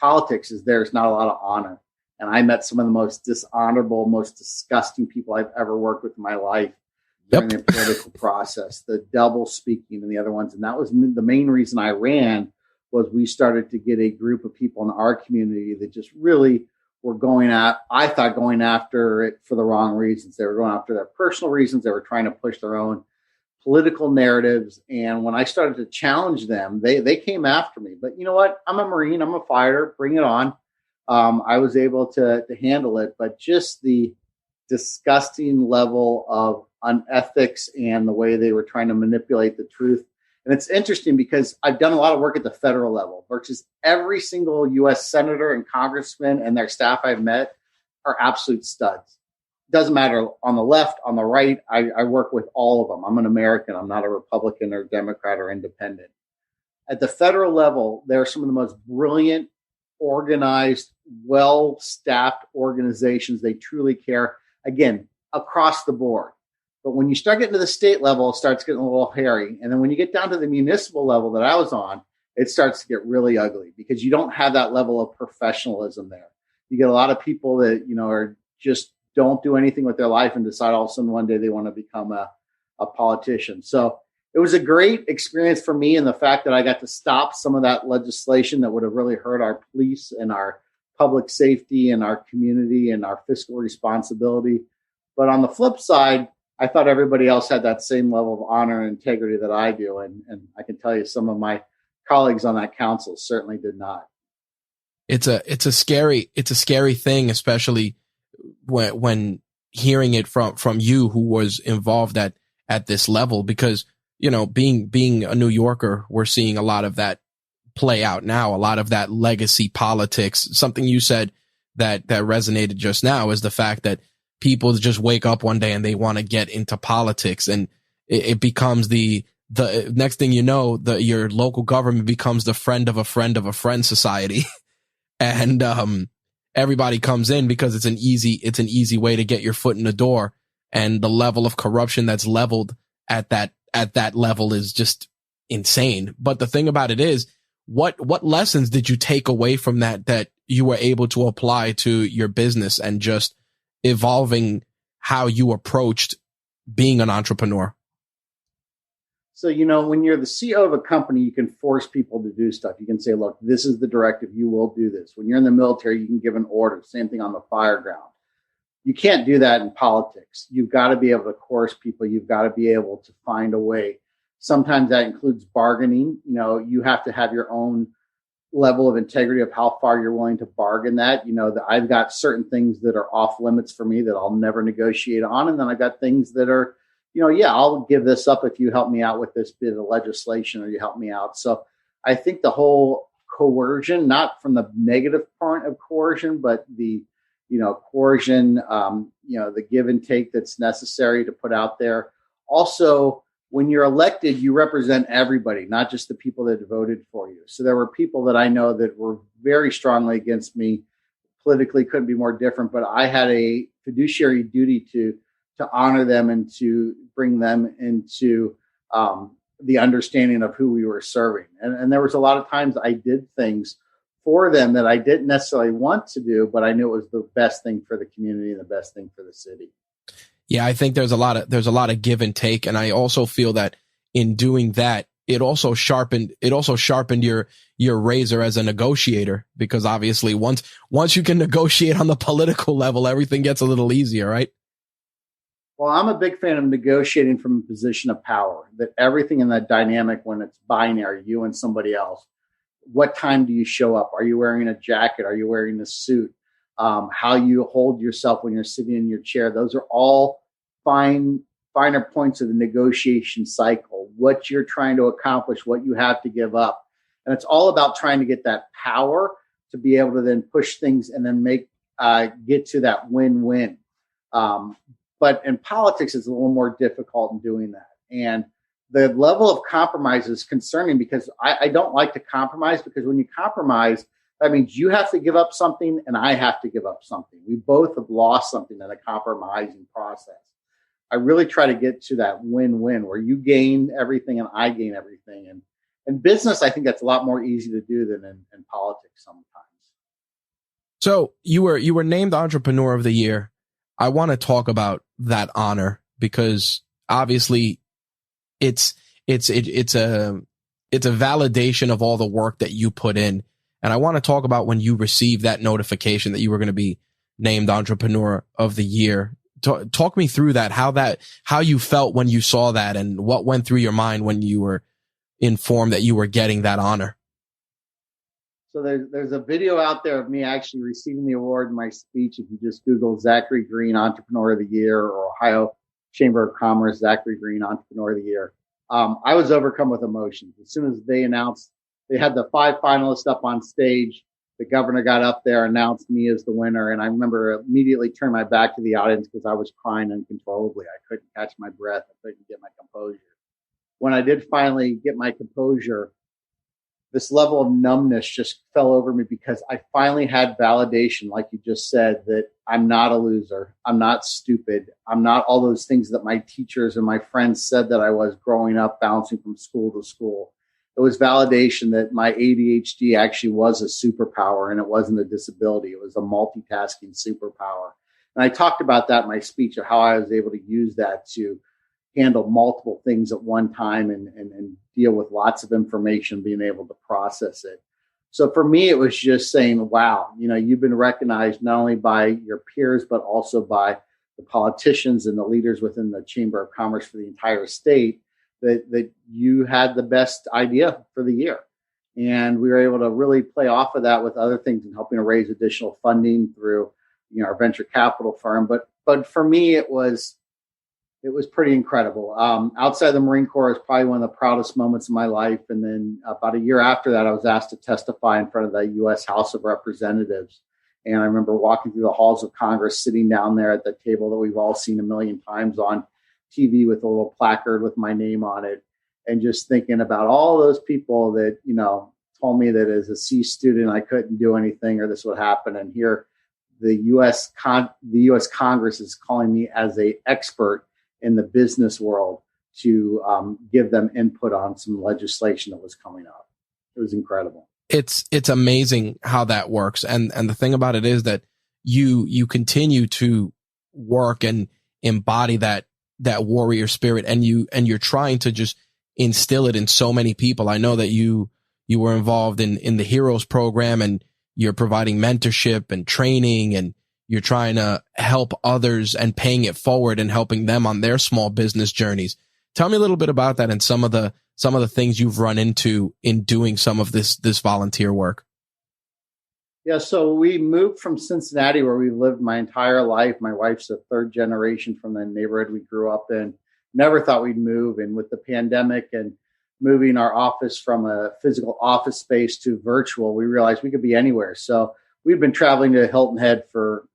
[SPEAKER 2] politics is there's not a lot of honor. And I met some of the most dishonorable, most disgusting people I've ever worked with in my life during the political process, the double speaking and the other ones. And that was the main reason I ran, was we started to get a group of people in our community that just really were going after it for the wrong reasons. They were going after their personal reasons. They were trying to push their own political narratives. And when I started to challenge them, they came after me. But you know what? I'm a Marine. I'm a fighter. Bring it on. I was able to handle it. But just the disgusting level of unethics and the way they were trying to manipulate the truth. And it's interesting because I've done a lot of work at the federal level versus every single U.S. senator and congressman and their staff I've met are absolute studs. Doesn't matter on the left, on the right. I work with all of them. I'm an American. I'm not a Republican or Democrat or independent. At the federal level, there are some of the most brilliant, organized, well-staffed organizations. They truly care, again, across the board. But when you start getting to the state level, it starts getting a little hairy. And then when you get down to the municipal level that I was on, it starts to get really ugly because you don't have that level of professionalism there. You get a lot of people that, are just don't do anything with their life and decide all of a sudden one day they want to become a politician. So it was a great experience for me, and the fact that I got to stop some of that legislation that would have really hurt our police and our public safety and our community and our fiscal responsibility. But on the flip side, I thought everybody else had that same level of honor and integrity that I do. And I can tell you some of my colleagues on that council certainly did not.
[SPEAKER 1] It's a scary thing, especially when hearing it from you, who was involved at this level, because, you know, being a New Yorker, we're seeing a lot of that play out now, a lot of that legacy politics. Something you said that resonated just now is the fact that people just wake up one day and they want to get into politics, and it becomes the next thing you know, your local government becomes the friend of a friend of a friend society. And everybody comes in because it's an easy way to get your foot in the door, and the level of corruption that's leveled at that level is just insane. But the thing about it is, what lessons did you take away from that you were able to apply to your business and just evolving how you approached being an entrepreneur?
[SPEAKER 2] So, you know, when you're the CEO of a company, you can force people to do stuff. You can say, look, this is the directive. You will do this. When you're in the military, you can give an order. Same thing on the fire ground. You can't do that in politics. You've got to be able to coerce people. You've got to be able to find a way. Sometimes that includes bargaining. You know, you have to have your own level of integrity of how far you're willing to bargain that. You know, that I've got certain things that are off limits for me that I'll never negotiate on. And then I've got things that are, you know, yeah, I'll give this up if you help me out with this bit of legislation or you help me out. So I think the whole coercion, not from the negative part of coercion, but the, you know, coercion, you know, the give and take that's necessary to put out there. Also, when you're elected, you represent everybody, not just the people that voted for you. So there were people that I know that were very strongly against me. Politically couldn't be more different, but I had a fiduciary duty to honor them and to bring them into the understanding of who we were serving. And there was a lot of times I did things for them that I didn't necessarily want to do, but I knew it was the best thing for the community and the best thing for the city.
[SPEAKER 1] Yeah, I think there's a lot of give and take, and I also feel that in doing that, it also sharpened your razor as a negotiator, because obviously once you can negotiate on the political level, everything gets a little easier, right?
[SPEAKER 2] Well, I'm a big fan of negotiating from a position of power, that everything in that dynamic, when it's binary, you and somebody else, what time do you show up? Are you wearing a jacket? Are you wearing a suit? How you hold yourself when you're sitting in your chair. Those are all finer points of the negotiation cycle, what you're trying to accomplish, what you have to give up. And it's all about trying to get that power to be able to then push things and then get to that win-win. But in politics, it's a little more difficult in doing that. And the level of compromise is concerning, because I don't like to compromise, because when you compromise, that means you have to give up something and I have to give up something. We both have lost something in a compromising process. I really try to get to that win-win where you gain everything and I gain everything. And in business, I think that's a lot more easy to do than in politics sometimes.
[SPEAKER 1] So you were named Entrepreneur of the Year. I want to talk about that honor, because obviously it's a validation of all the work that you put in. And I want to talk about when you received that notification that you were going to be named Entrepreneur of the Year. Talk me through that, how you felt when you saw that, and what went through your mind when you were informed that you were getting that honor.
[SPEAKER 2] So there's a video out there of me actually receiving the award in my speech. If you just Google Zachary Green, Entrepreneur of the Year, or Ohio Chamber of Commerce, Zachary Green, Entrepreneur of the Year. I was overcome with emotions. As soon as they announced, they had the 5 finalists up on stage, the governor got up there, announced me as the winner. And I remember immediately turning my back to the audience because I was crying uncontrollably. I couldn't catch my breath. I couldn't get my composure. When I did finally get my composure, this level of numbness just fell over me, because I finally had validation, like you just said, that I'm not a loser. I'm not stupid. I'm not all those things that my teachers and my friends said that I was growing up, bouncing from school to school. It was validation that my ADHD actually was a superpower, and it wasn't a disability. It was a multitasking superpower. And I talked about that in my speech, of how I was able to use that to handle multiple things at one time and deal with lots of information, being able to process it. So for me, it was just saying, wow, you've been recognized not only by your peers, but also by the politicians and the leaders within the Chamber of Commerce for the entire state, that you had the best idea for the year. And we were able to really play off of that with other things and helping to raise additional funding through, our venture capital firm. But for me, it was pretty incredible. Outside the Marine Corps is probably one of the proudest moments of my life. And then about a year after that, I was asked to testify in front of the U.S. House of Representatives. And I remember walking through the halls of Congress, sitting down there at the table that we've all seen a million times on TV with a little placard with my name on it, and just thinking about all those people that, told me that as a C student, I couldn't do anything or this would happen. And here the U.S. Congress is calling me as an expert in the business world to give them input on some legislation that was coming up. It was incredible.
[SPEAKER 1] It's amazing how that works. And the thing about it is that you continue to work and embody that warrior spirit, and you're trying to just instill it in so many people. I know that you were involved in the Heroes program, and you're providing mentorship and training, and you're trying to help others and paying it forward and helping them on their small business journeys. Tell me a little bit about that and some of the things you've run into in doing some of this volunteer work.
[SPEAKER 2] Yeah, so we moved from Cincinnati, where we lived my entire life. My wife's a third generation from the neighborhood we grew up in. Never thought we'd move. And with the pandemic and moving our office from a physical office space to virtual, we realized we could be anywhere. So we've been traveling to Hilton Head for,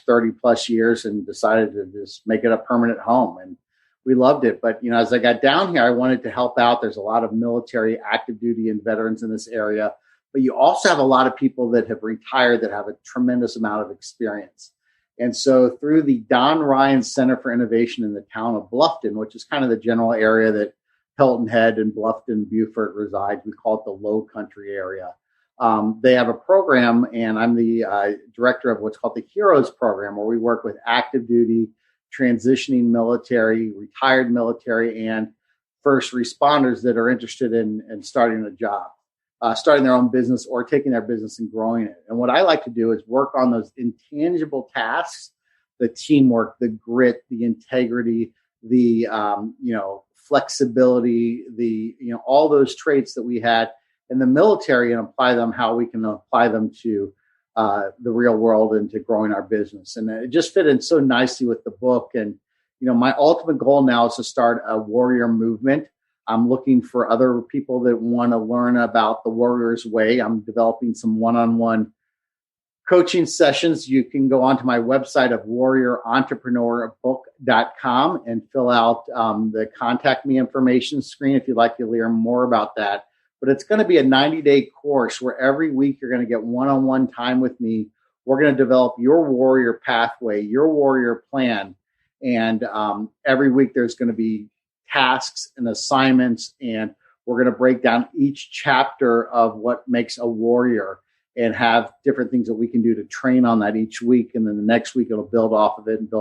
[SPEAKER 2] 30 plus years, and decided to just make it a permanent home. And we loved it. But, as I got down here, I wanted to help out. There's a lot of military, active duty, and veterans in this area. But you also have a lot of people that have retired that have a tremendous amount of experience. And so through the Don Ryan Center for Innovation in the town of Bluffton, which is kind of the general area that Hilton Head and Bluffton, Beaufort resides, we call it the Low Country area. They have a program, and I'm the director of what's called the Heroes program, where we work with active duty, transitioning military, retired military, and first responders that are interested in starting a job, starting their own business, or taking their business and growing it. And what I like to do is work on those intangible tasks, the teamwork, the grit, the integrity, the flexibility, all those traits that we had in the military, and apply them how we can apply them to the real world and to growing our business. And it just fit in so nicely with the book. And, my ultimate goal now is to start a warrior movement. I'm looking for other people that want to learn about the warrior's way. I'm developing some one-on-one coaching sessions. You can go onto my website of warriorentrepreneur.book.com and fill out the contact me information screen if you'd like to learn more about that. But it's going to be a 90-day course where every week you're going to get one-on-one time with me. We're going to develop your warrior pathway, your warrior plan. And every week there's going to be tasks and assignments, and we're going to break down each chapter of what makes a warrior and have different things that we can do to train on that each week. And then the next week it'll build off of it. And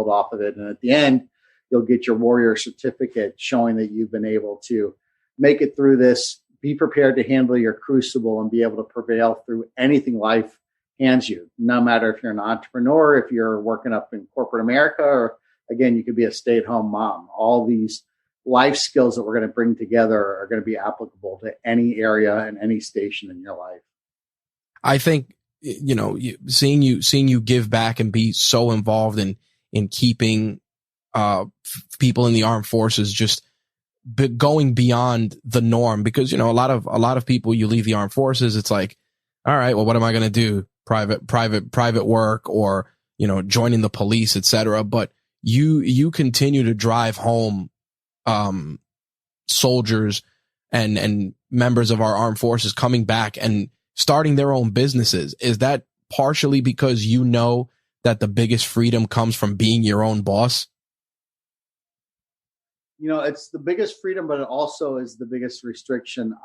[SPEAKER 2] at the end, you'll get your warrior certificate showing that you've been able to make it through this, be prepared to handle your crucible, and be able to prevail through anything life hands you, no matter if you're an entrepreneur, if you're working up in corporate America, or again, you could be a stay-at-home mom. All these life skills that we're going to bring together are going to be applicable to any area and any station in your life.
[SPEAKER 1] I think, seeing you give back and be so involved in keeping people in the armed forces just going beyond the norm, because, a lot of people, you leave the armed forces, it's like, all right, well, what am I going to do? Private work, or, joining the police, etc. But you continue to drive home soldiers and members of our armed forces coming back and starting their own businesses. Is that partially because that the biggest freedom comes from being your own boss?
[SPEAKER 2] It's the biggest freedom, but it also is the biggest restriction.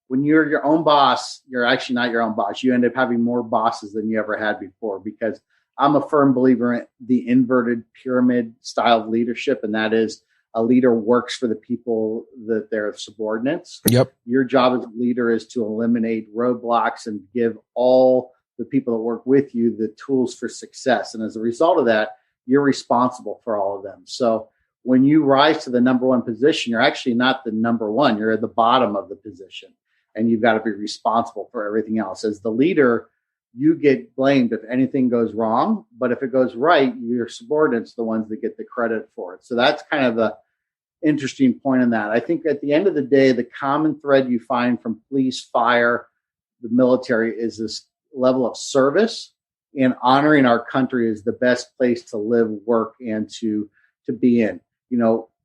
[SPEAKER 2] When you're your own boss, you're actually not your own boss. You end up having more bosses than you ever had before, because I'm a firm believer in the inverted pyramid style of leadership. And that is, a leader works for the people that they're subordinates.
[SPEAKER 1] Yep.
[SPEAKER 2] Your job as a leader is to eliminate roadblocks and give all the people that work with you the tools for success. And as a result of that, you're responsible for all of them. So when you rise to the number one position, you're actually not the number one. You're at the bottom of the position, and you've got to be responsible for everything else. As the leader, you get blamed if anything goes wrong, but if it goes right, your subordinates are the ones that get the credit for it. So that's kind of the interesting point in that. I think at the end of the day, the common thread you find from police, fire, the military is this level of service, and honoring our country is the best place to live, work, and to be in.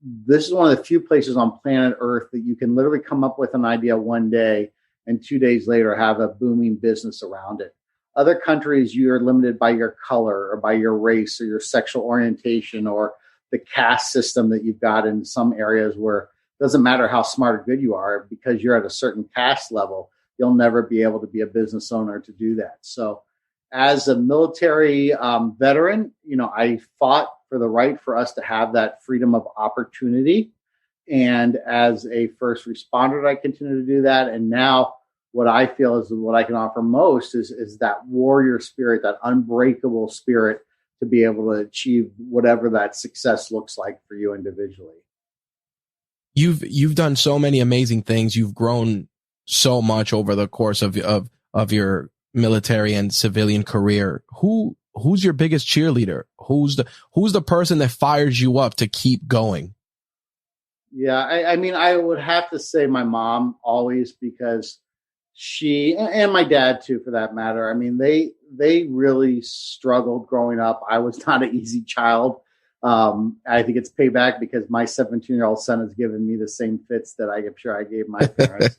[SPEAKER 2] This is one of the few places on planet Earth that you can literally come up with an idea one day and 2 days later have a booming business around it. Other countries, you're limited by your color or by your race or your sexual orientation or the caste system that you've got in some areas where it doesn't matter how smart or good you are, because you're at a certain caste level, you'll never be able to be a business owner to do that. So as a military veteran, I fought for the right for us to have that freedom of opportunity. And as a first responder, I continue to do that. And now what I feel is what I can offer most is that warrior spirit, that unbreakable spirit to be able to achieve whatever that success looks like for you individually.
[SPEAKER 1] You've done so many amazing things. You've grown so much over the course of your military and civilian career. Who's your biggest cheerleader? Who's the person that fires you up to keep going?
[SPEAKER 2] Yeah, I would have to say my mom always, because she, and my dad too, for that matter. They really struggled growing up. I was not an easy child. I think it's payback because my 17-year-old son has given me the same fits that I'm sure I gave my parents.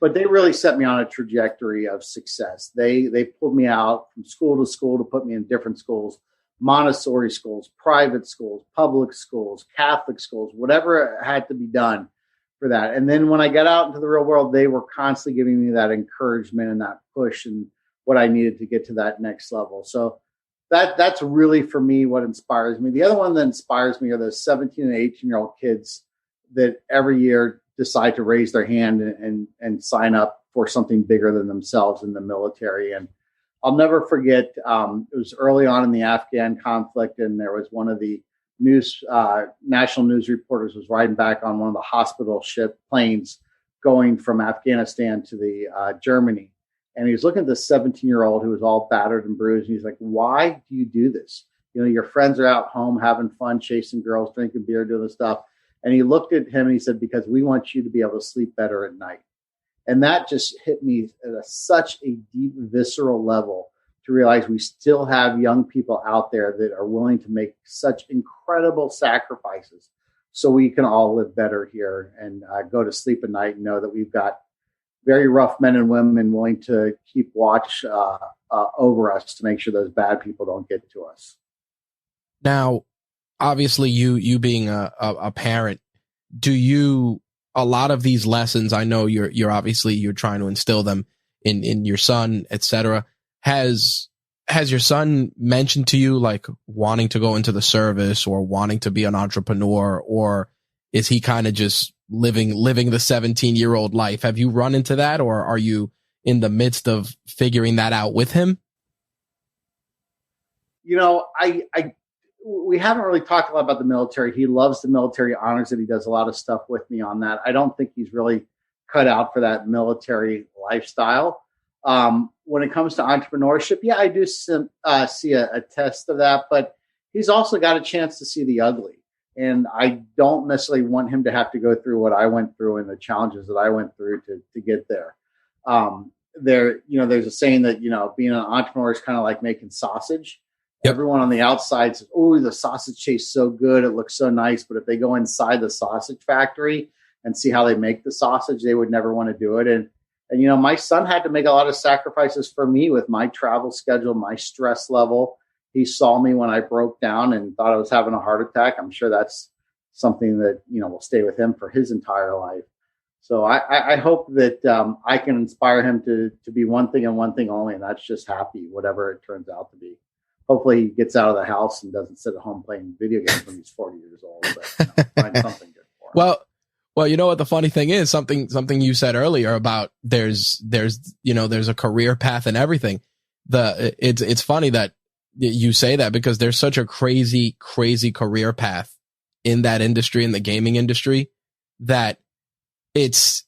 [SPEAKER 2] But they really set me on a trajectory of success. They pulled me out from school to put me in different schools, Montessori schools, private schools, public schools, Catholic schools, whatever had to be done for that. And then when I got out into the real world, they were constantly giving me that encouragement and that push and what I needed to get to that next level. So that's really, for me, what inspires me. The other one that inspires me are the 17 and 18-year-old kids that every year decide to raise their hand and sign up for something bigger than themselves in the military. And I'll never forget, it was early on in the Afghan conflict, and there was one of the national news reporters was riding back on one of the hospital ship planes going from Afghanistan to the Germany. And he was looking at this 17-year-old who was all battered and bruised. And he's like, why do you do this? Your friends are out home having fun, chasing girls, drinking beer, doing this stuff. And he looked at him and he said, because we want you to be able to sleep better at night. And that just hit me at such a deep, visceral level to realize we still have young people out there that are willing to make such incredible sacrifices so we can all live better here and go to sleep at night and know that we've got very rough men and women willing to keep watch over us to make sure those bad people don't get to us.
[SPEAKER 1] Now, obviously, you being a parent, a lot of these lessons, I know you're obviously trying to instill them in your son, etc. Has your son mentioned to you like wanting to go into the service or wanting to be an entrepreneur, or is he kind of just living the 17-year-old life? Have you run into that, or are you in the midst of figuring that out with him?
[SPEAKER 2] We haven't really talked a lot about the military. He loves the military, honors it. He does a lot of stuff with me on that. I don't think he's really cut out for that military lifestyle. When it comes to entrepreneurship, yeah, I do see a test of that, but he's also got a chance to see the ugly. And I don't necessarily want him to have to go through what I went through and the challenges that I went through to get there. There's a saying that, being an entrepreneur is kind of like making sausage. Yep. Everyone on the outside says, oh, the sausage tastes so good. It looks so nice. But if they go inside the sausage factory and see how they make the sausage, they would never want to do it. And my son had to make a lot of sacrifices for me with my travel schedule, my stress level. He saw me when I broke down and thought I was having a heart attack. I'm sure that's something that, will stay with him for his entire life. So I hope that I can inspire him to be one thing and one thing only, and that's just happy, whatever it turns out to be. hopefully he gets out of the house and doesn't sit at home playing video games when he's 40 years old. But find something good for him.
[SPEAKER 1] Well, you know what the funny thing is, something you said earlier about there's a career path and everything. It's funny that you say that, because there's such a crazy career path in that industry, in the gaming industry, that it's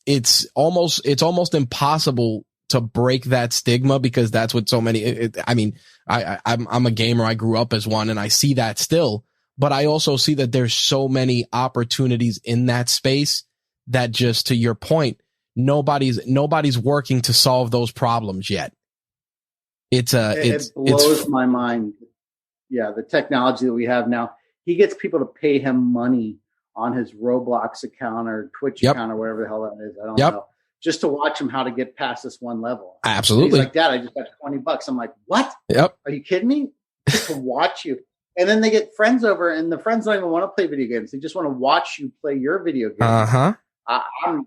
[SPEAKER 1] almost impossible to break that stigma, because that's what so many, I'm a gamer. I grew up as one, and I see that still, but I also see that there's so many opportunities in that space that, just to your point, nobody's working to solve those problems yet. It blows
[SPEAKER 2] my mind. Yeah, the technology that we have now. He gets people to pay him money on his Roblox account or Twitch account or whatever the hell that is. I don't know. Just to watch him how to get past this one level.
[SPEAKER 1] Absolutely.
[SPEAKER 2] And he's like, Dad, I just got $20. I'm like, what?
[SPEAKER 1] Yep.
[SPEAKER 2] Are you kidding me? Just to watch you. And then they get friends over, and the friends don't even want to play video games. They just want to watch you play your video games.
[SPEAKER 1] Uh-huh.
[SPEAKER 2] I'm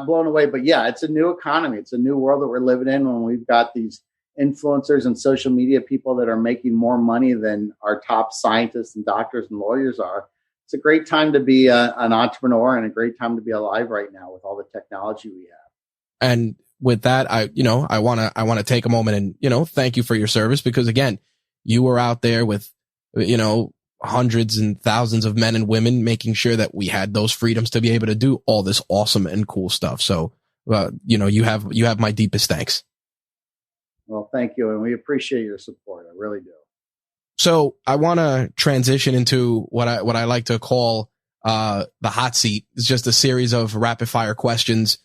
[SPEAKER 2] blown away. But yeah, it's a new economy. It's a new world that we're living in, when we've got these influencers and social media people that are making more money than our top scientists and doctors and lawyers are. It's a great time to be an entrepreneur, and a great time to be alive right now with all the technology we have.
[SPEAKER 1] And with that, I want to take a moment and, thank you for your service, because again, you were out there with, hundreds and thousands of men and women, making sure that we had those freedoms to be able to do all this awesome and cool stuff. So, you have my deepest thanks.
[SPEAKER 2] Well, thank you. And we appreciate your support. I really do.
[SPEAKER 1] So I want to transition into what I like to call the hot seat. It's just a series of rapid fire questions,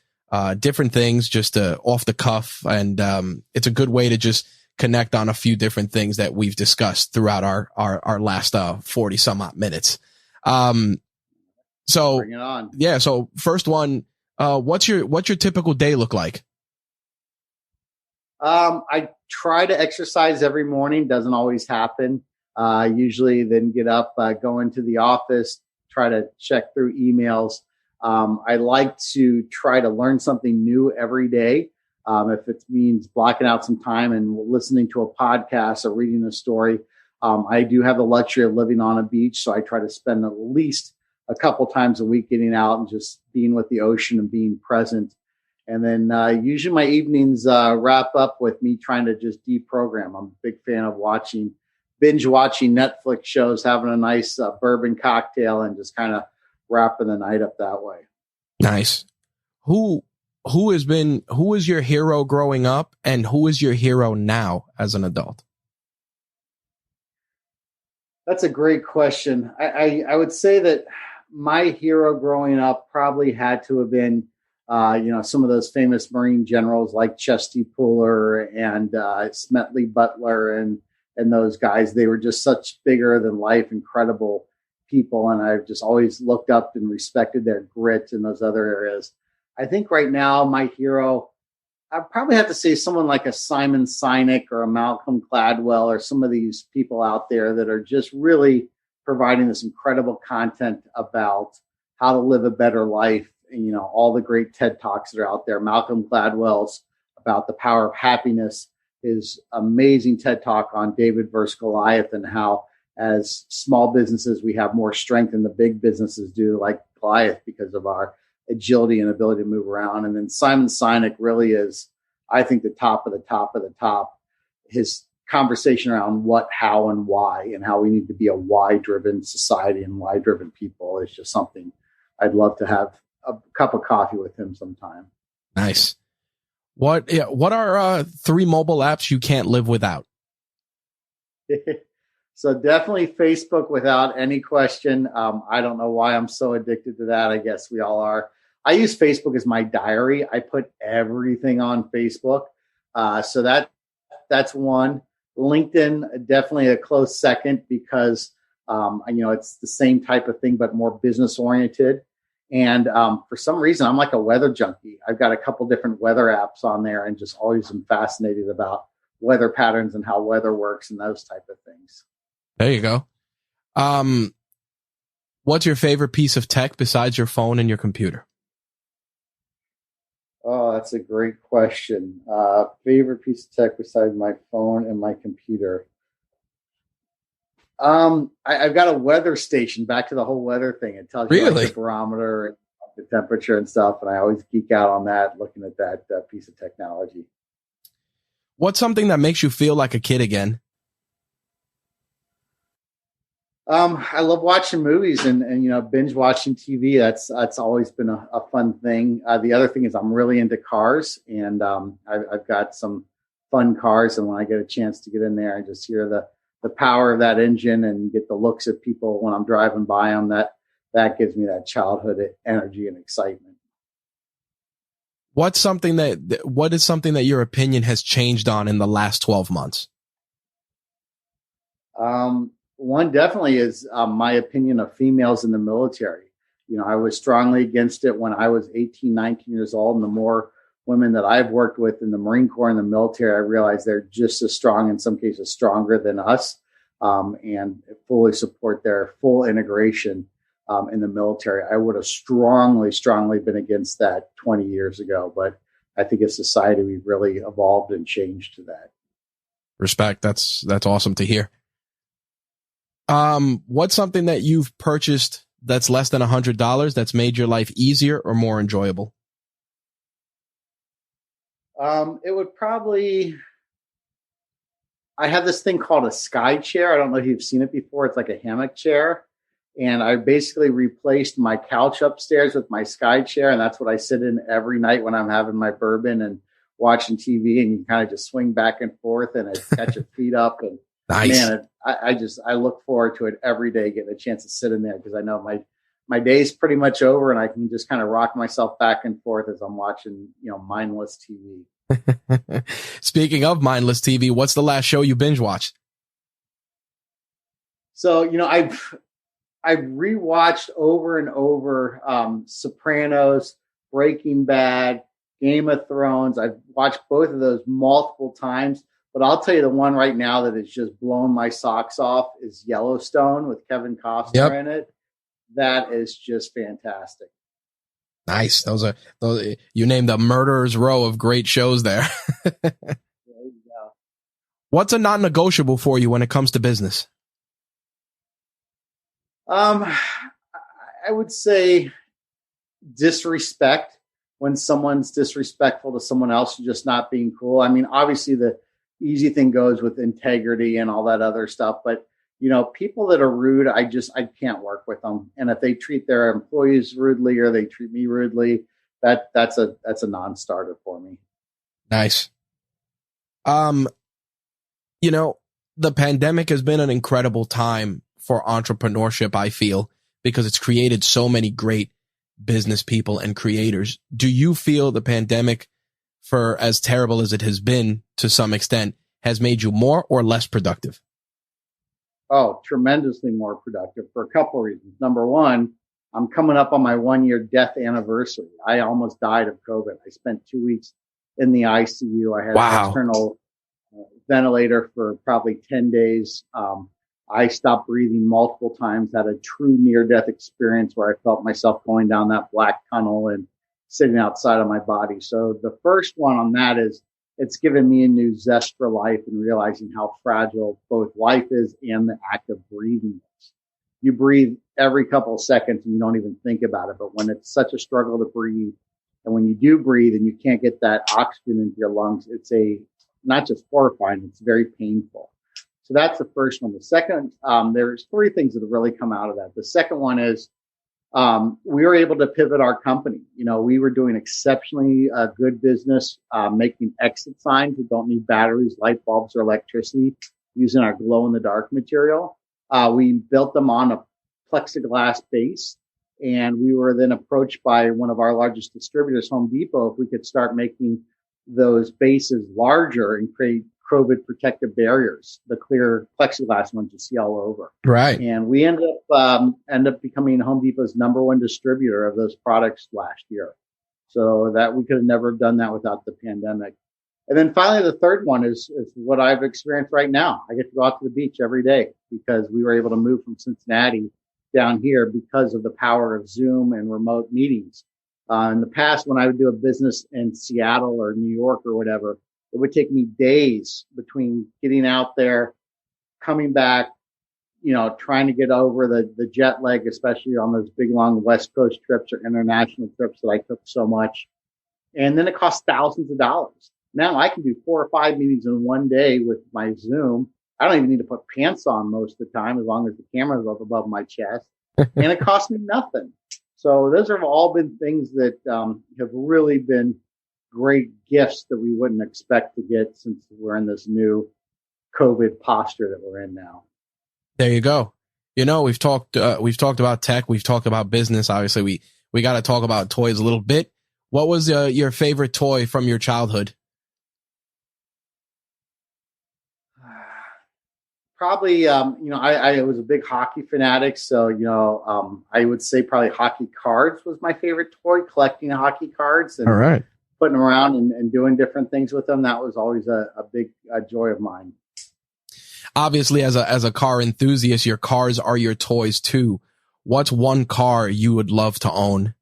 [SPEAKER 1] different things, just off the cuff. And it's a good way to just connect on a few different things that we've discussed throughout our last 40 some odd minutes. So
[SPEAKER 2] bring it on.
[SPEAKER 1] Yeah. So first one, what's your typical day look like?
[SPEAKER 2] I try to exercise every morning. Doesn't always happen. Usually then get up, go into the office, try to check through emails. I like to try to learn something new every day. If it means blocking out some time and listening to a podcast or reading a story. I do have the luxury of living on a beach, so I try to spend at least a couple times a week getting out and just being with the ocean and being present. And then usually my evenings wrap up with me trying to just deprogram. I'm a big fan of binge watching Netflix shows, having a nice bourbon cocktail, and just kind of wrapping the night up that way.
[SPEAKER 1] Nice. Who is your hero growing up, and who is your hero now as an adult?
[SPEAKER 2] That's a great question. I would say that my hero growing up probably had to have been some of those famous Marine generals like Chesty Puller and Smedley Butler and those guys. They were just such bigger than life, incredible people. And I've just always looked up and respected their grit in those other areas. I think right now my hero, I probably have to say someone like a Simon Sinek or a Malcolm Gladwell, or some of these people out there that are just really providing this incredible content about how to live a better life. And, all the great TED Talks that are out there. Malcolm Gladwell's about the power of happiness, his amazing TED Talk on David versus Goliath, and how as small businesses, we have more strength than the big businesses do, like Goliath, because of our agility and ability to move around. And then Simon Sinek really is, I think, the top of the top of the top. His conversation around what, how, and why, and how we need to be a why-driven society and why-driven people is just something I'd love to have a cup of coffee with him sometime.
[SPEAKER 1] Nice. What are 3 mobile apps you can't live without?
[SPEAKER 2] So definitely Facebook, without any question. I don't know why I'm so addicted to that. I guess we all are. I use Facebook as my diary. I put everything on Facebook. So that's one. LinkedIn, definitely a close second, because it's the same type of thing, but more business oriented. And for some reason, I'm like a weather junkie. I've got a couple different weather apps on there, and just always am fascinated about weather patterns and how weather works and those type of things.
[SPEAKER 1] There you go. What's your favorite piece of tech besides your phone and your computer?
[SPEAKER 2] Oh, that's a great question. Favorite piece of tech besides my phone and my computer. I've got a weather station. Back to the whole weather thing. It tells you like the barometer and the temperature and stuff. And I always geek out on that, looking at that piece of technology.
[SPEAKER 1] What's something that makes you feel like a kid again?
[SPEAKER 2] I love watching movies and binge watching TV. That's always been a fun thing. The other thing is I'm really into cars, and I've got some fun cars. And when I get a chance to get in there and just hear the power of that engine and get the looks at people when I'm driving by them, that gives me that childhood energy and excitement.
[SPEAKER 1] What is something that your opinion has changed on in the last 12 months?
[SPEAKER 2] One definitely is my opinion of females in the military. I was strongly against it when I was 18, 19 years old. And the more women that I've worked with in the Marine Corps and the military, I realize they're just as strong, in some cases stronger than us, and fully support their full integration in the military. I would have strongly been against that 20 years ago, but I think as society, we've really evolved and changed to that.
[SPEAKER 1] Respect. That's awesome to hear. What's something that you've purchased that's less than $100 that's made your life easier or more enjoyable?
[SPEAKER 2] It would probably, I have this thing called a sky chair. I don't know if you've seen it before. It's like a hammock chair. And I basically replaced my couch upstairs with my sky chair. And that's what I sit in every night when I'm having my bourbon and watching TV. And you kind of just swing back and forth and catch your feet up. And
[SPEAKER 1] nice.
[SPEAKER 2] Man, I look forward to it every day, getting a chance to sit in there, because I know my day's pretty much over and I can just kind of rock myself back and forth as I'm watching, mindless TV.
[SPEAKER 1] Speaking of mindless TV, what's the last show you binge watched?
[SPEAKER 2] So, I've rewatched over and over Sopranos, Breaking Bad, Game of Thrones. I've watched both of those multiple times. But I'll tell you the one right now that has just blown my socks off is Yellowstone with Kevin Costner in it. That is just fantastic.
[SPEAKER 1] Nice. Those you named a murderer's row of great shows there.
[SPEAKER 2] There you go.
[SPEAKER 1] What's a non-negotiable for you when it comes to business?
[SPEAKER 2] I would say disrespect. When someone's disrespectful to someone else, you're just not being cool. I mean, obviously the easy thing goes with integrity and all that other stuff. But, people that are rude, I can't work with them. And if they treat their employees rudely or they treat me rudely, that's a non-starter for me.
[SPEAKER 1] Nice. The pandemic has been an incredible time for entrepreneurship, I feel, because it's created so many great business people and creators. Do you feel the pandemic, for as terrible as it has been to some extent, has made you more or less productive?
[SPEAKER 2] Oh, tremendously more productive for a couple of reasons. Number one, I'm coming up on my 1-year death anniversary. I almost died of COVID. I spent 2 weeks in the ICU. I had an external ventilator for probably 10 days. I stopped breathing multiple times, had a true near-death experience where I felt myself going down that black tunnel and sitting outside of my body. So the first one on that is it's given me a new zest for life and realizing how fragile both life is and the act of breathing is. You breathe every couple of seconds and you don't even think about it. But when it's such a struggle to breathe, and when you do breathe and you can't get that oxygen into your lungs, it's not just horrifying, it's very painful. So that's the first one. The second, there's 3 things that have really come out of that. The second one is we were able to pivot our company. We were doing exceptionally good business, making exit signs that don't need batteries, light bulbs, or electricity, using our glow-in-the-dark material. We built them on a plexiglass base, and we were then approached by one of our largest distributors, Home Depot, if we could start making those bases larger and create COVID protective barriers, the clear plexiglass ones you see all over.
[SPEAKER 1] Right.
[SPEAKER 2] And we end up becoming Home Depot's #1 distributor of those products last year. So that we could have never done that without the pandemic. And then finally, the third one is what I've experienced right now. I get to go out to the beach every day because we were able to move from Cincinnati down here because of the power of Zoom and remote meetings. In the past, when I would do a business in Seattle or New York or whatever, it would take me days between getting out there, coming back, trying to get over the jet lag, especially on those big, long West Coast trips or international trips that I took so much. And then it costs thousands of dollars. Now I can do 4 or 5 meetings in one day with my Zoom. I don't even need to put pants on most of the time, as long as the camera's up above my chest. And it costs me nothing. So those have all been things that have really been great gifts that we wouldn't expect to get since we're in this new COVID posture that we're in now.
[SPEAKER 1] There you go. We've talked about tech. We've talked about business. Obviously, we got to talk about toys a little bit. What was your favorite toy from your childhood?
[SPEAKER 2] Probably, I was a big hockey fanatic. So, I would say probably hockey cards was my favorite toy, collecting hockey cards and
[SPEAKER 1] all right,
[SPEAKER 2] putting them around and doing different things with them. That was always a big joy of mine.
[SPEAKER 1] Obviously, as a car enthusiast, your cars are your toys too. What's one car you would love to own?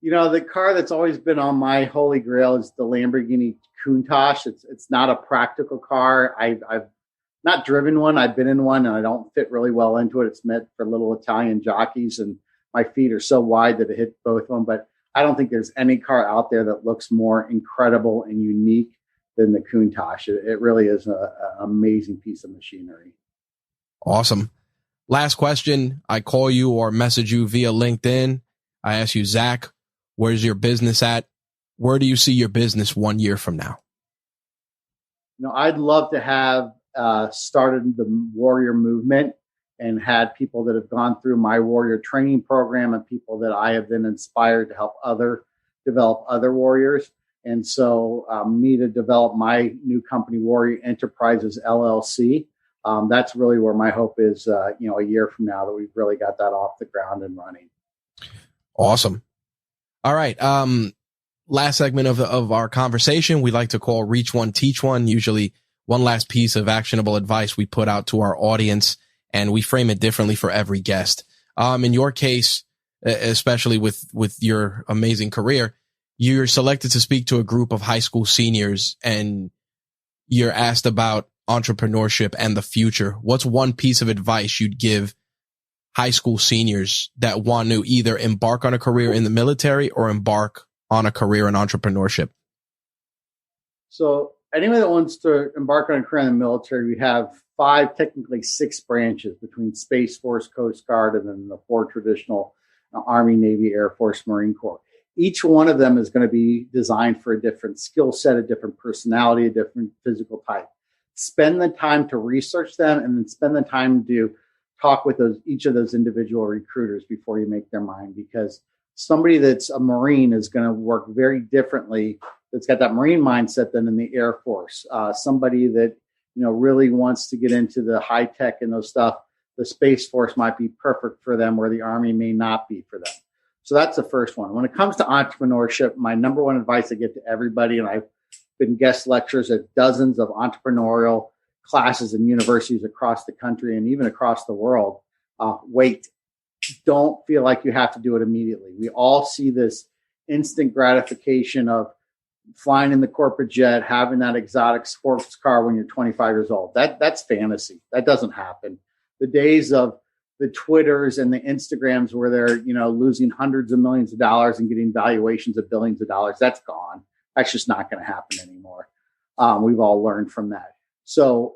[SPEAKER 2] The car that's always been on my holy grail is the Lamborghini Countach. It's not a practical car. I've not driven one. I've been in one, and I don't fit really well into it. It's meant for little Italian jockeys, and my feet are so wide that it hit both of them. But I don't think there's any car out there that looks more incredible and unique than the Countach. It really is an amazing piece of machinery.
[SPEAKER 1] Awesome. Last question. I call you or message you via LinkedIn. I ask you, Zach, where's your business at? Where do you see your business 1 year from now?
[SPEAKER 2] I'd love to have started the warrior movement and had people that have gone through my warrior training program and people that I have then inspired to help develop other warriors. And so me to develop my new company, Warrior Enterprises, LLC. That's really where my hope is, a year from now that we've really got that off the ground and running.
[SPEAKER 1] Awesome. All right. Last segment of our conversation, we like to call Reach One, Teach One. Usually one last piece of actionable advice we put out to our audience, and we frame it differently for every guest. In your case, especially with your amazing career, you're selected to speak to a group of high school seniors, and you're asked about entrepreneurship and the future. What's one piece of advice you'd give high school seniors that want to either embark on a career in the military or embark on a career in entrepreneurship?
[SPEAKER 2] So anyone that wants to embark on a career in the military, we have 5, technically 6 branches between Space Force, Coast Guard, and then the 4 traditional Army, Navy, Air Force, Marine Corps. Each one of them is going to be designed for a different skill set, a different personality, a different physical type. Spend the time to research them and then spend the time to talk with each of those individual recruiters before you make their mind, because somebody that's a Marine is going to work very differently, that's got that Marine mindset, than in the Air Force. Somebody that, really wants to get into the high tech and those stuff, the Space Force might be perfect for them, where the Army may not be for them. So that's the first one. When it comes to entrepreneurship, my number one advice I get to everybody, and I've been guest lectures at dozens of entrepreneurial classes in universities across the country and even across the world, wait. Don't feel like you have to do it immediately. We all see this instant gratification of flying in the corporate jet, having that exotic sports car when you're 25 years old. That's fantasy. That doesn't happen. The days of the Twitters and the Instagrams where they're, losing hundreds of millions of dollars and getting valuations of billions of dollars, that's gone. That's just not going to happen anymore. We've all learned from that. So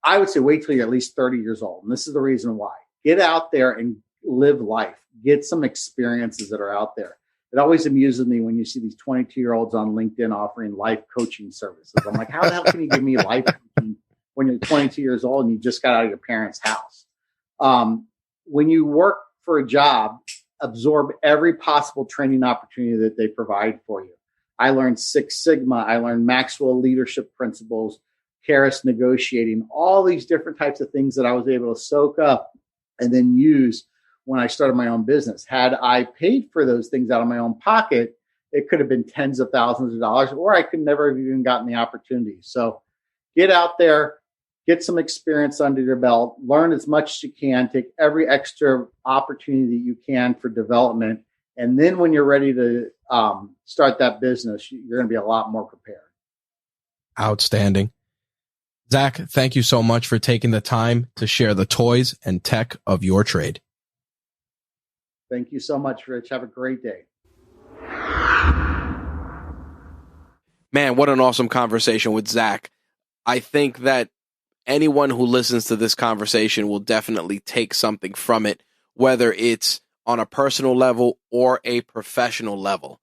[SPEAKER 2] I would say wait till you're at least 30 years old. And this is the reason why. Get out there and live life. Get some experiences that are out there. It always amuses me when you see these 22-year-olds on LinkedIn offering life coaching services. I'm like, how the hell can you give me life coaching when you're 22 years old and you just got out of your parents' house? When you work for a job, absorb every possible training opportunity that they provide for you. I learned Six Sigma. I learned Maxwell leadership principles, Harris negotiating, all these different types of things that I was able to soak up and then use when I started my own business. Had I paid for those things out of my own pocket, it could have been tens of thousands of dollars, or I could never have even gotten the opportunity. So get out there, get some experience under your belt, learn as much as you can, take every extra opportunity that you can for development. And then when you're ready to start that business, you're going to be a lot more prepared.
[SPEAKER 1] Outstanding. Zach, thank you so much for taking the time to share the toys and tech of your trade.
[SPEAKER 2] Thank you so much, Rich. Have a great day.
[SPEAKER 1] Man, what an awesome conversation with Zach. I think that anyone who listens to this conversation will definitely take something from it, whether it's on a personal level or a professional level.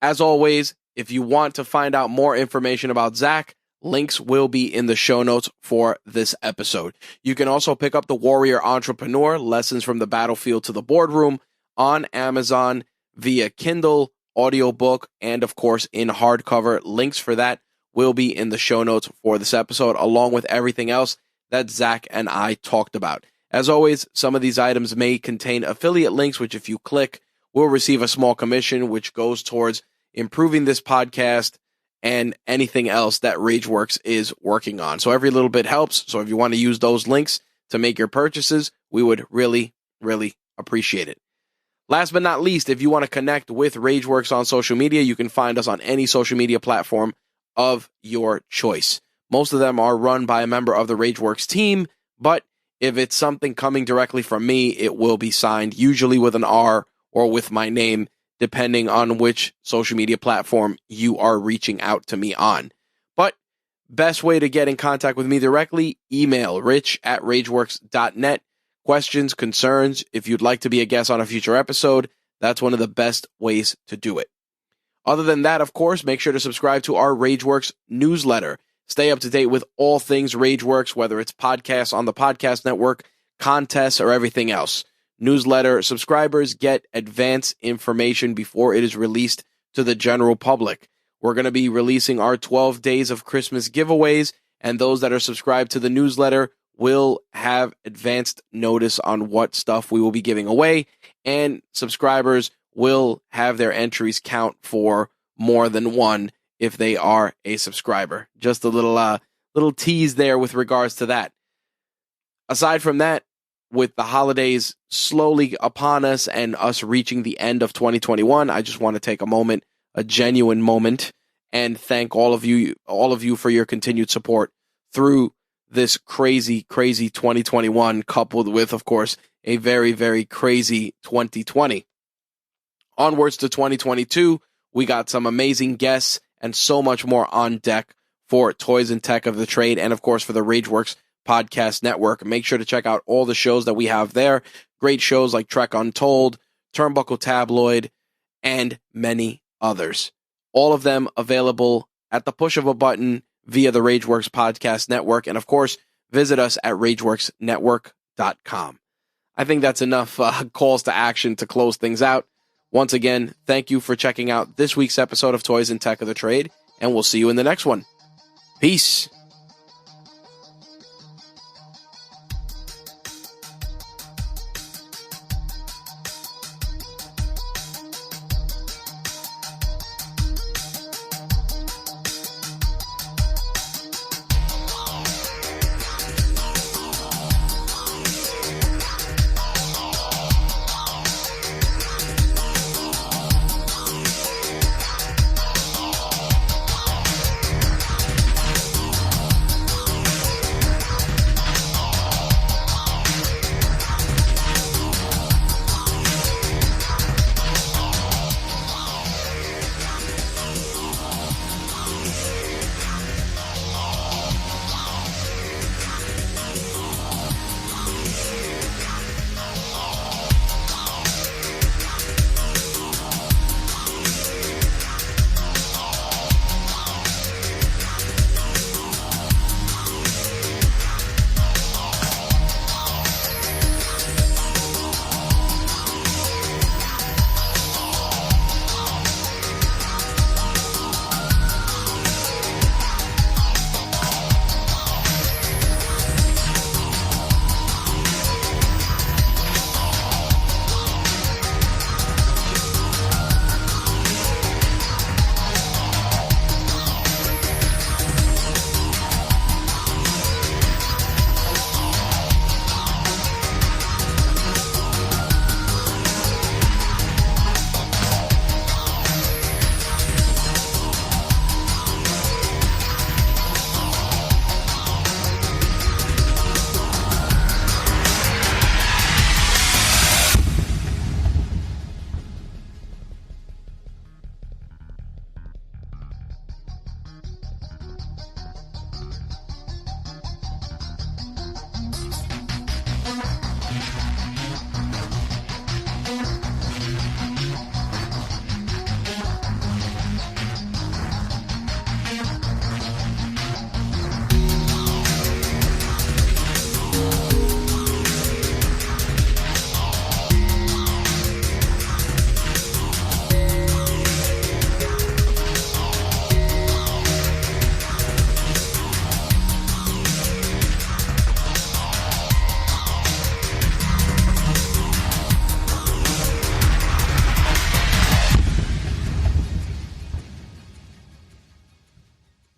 [SPEAKER 1] As always, if you want to find out more information about Zach, links will be in the show notes for this episode. You can also pick up The Warrior Entrepreneur, Lessons from the Battlefield to the Boardroom on Amazon via Kindle, audiobook, and of course in hardcover. Links for that will be in the show notes for this episode, along with everything else that Zach and I talked about. As always, some of these items may contain affiliate links, which if you click, will receive a small commission, which goes towards improving this podcast and anything else that RageWorks is working on. So every little bit helps. So if you want to use those links to make your purchases, we would really, really appreciate it. Last but not least, if you want to connect with RageWorks on social media, you can find us on any social media platform of your choice. Most of them are run by a member of the RageWorks team, but if it's something coming directly from me, it will be signed, usually with an R or with my name, depending on which social media platform you are reaching out to me on. But best way to get in contact with me directly, email rich@rageworks.net. Questions, concerns, if you'd like to be a guest on a future episode, that's one of the best ways to do it. Other than that, of course, make sure to subscribe to our RageWorks newsletter. Stay up to date with all things RageWorks, whether it's podcasts on the podcast network, contests, or everything else. Newsletter subscribers get advance information before it is released to the general public. We're going to be releasing our 12 days of Christmas giveaways, and those that are subscribed to the newsletter will have advanced notice on what stuff we will be giving away, and subscribers will have their entries count for more than one if they are a subscriber. Just a little tease there with regards to that. Aside from that, with the holidays slowly upon us and us reaching the end of 2021, I just want to take a moment, a genuine moment, and thank all of you for your continued support through this crazy 2021, coupled with, of course, a very, very crazy 2020. Onwards to 2022, we got some amazing guests and so much more on deck for Toys and Tech of the Trade, and of course for the RageWorks Podcast Network. Make sure to check out all the shows that we have there. Great shows like Trek Untold, Turnbuckle Tabloid, and many others. All of them available at the push of a button via the RageWorks Podcast Network. And of course, visit us at RageWorksNetwork.com. I think that's enough calls to action to close things out. Once again, thank you for checking out this week's episode of Toys and Tech of the Trade, and we'll see you in the next one. Peace.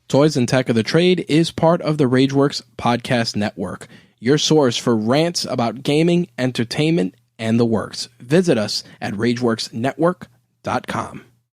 [SPEAKER 1] Toys and Tech of the Trade is part of the RageWorks podcast network, your source for rants about gaming, entertainment, and the works. Visit us at RageWorksNetwork.com.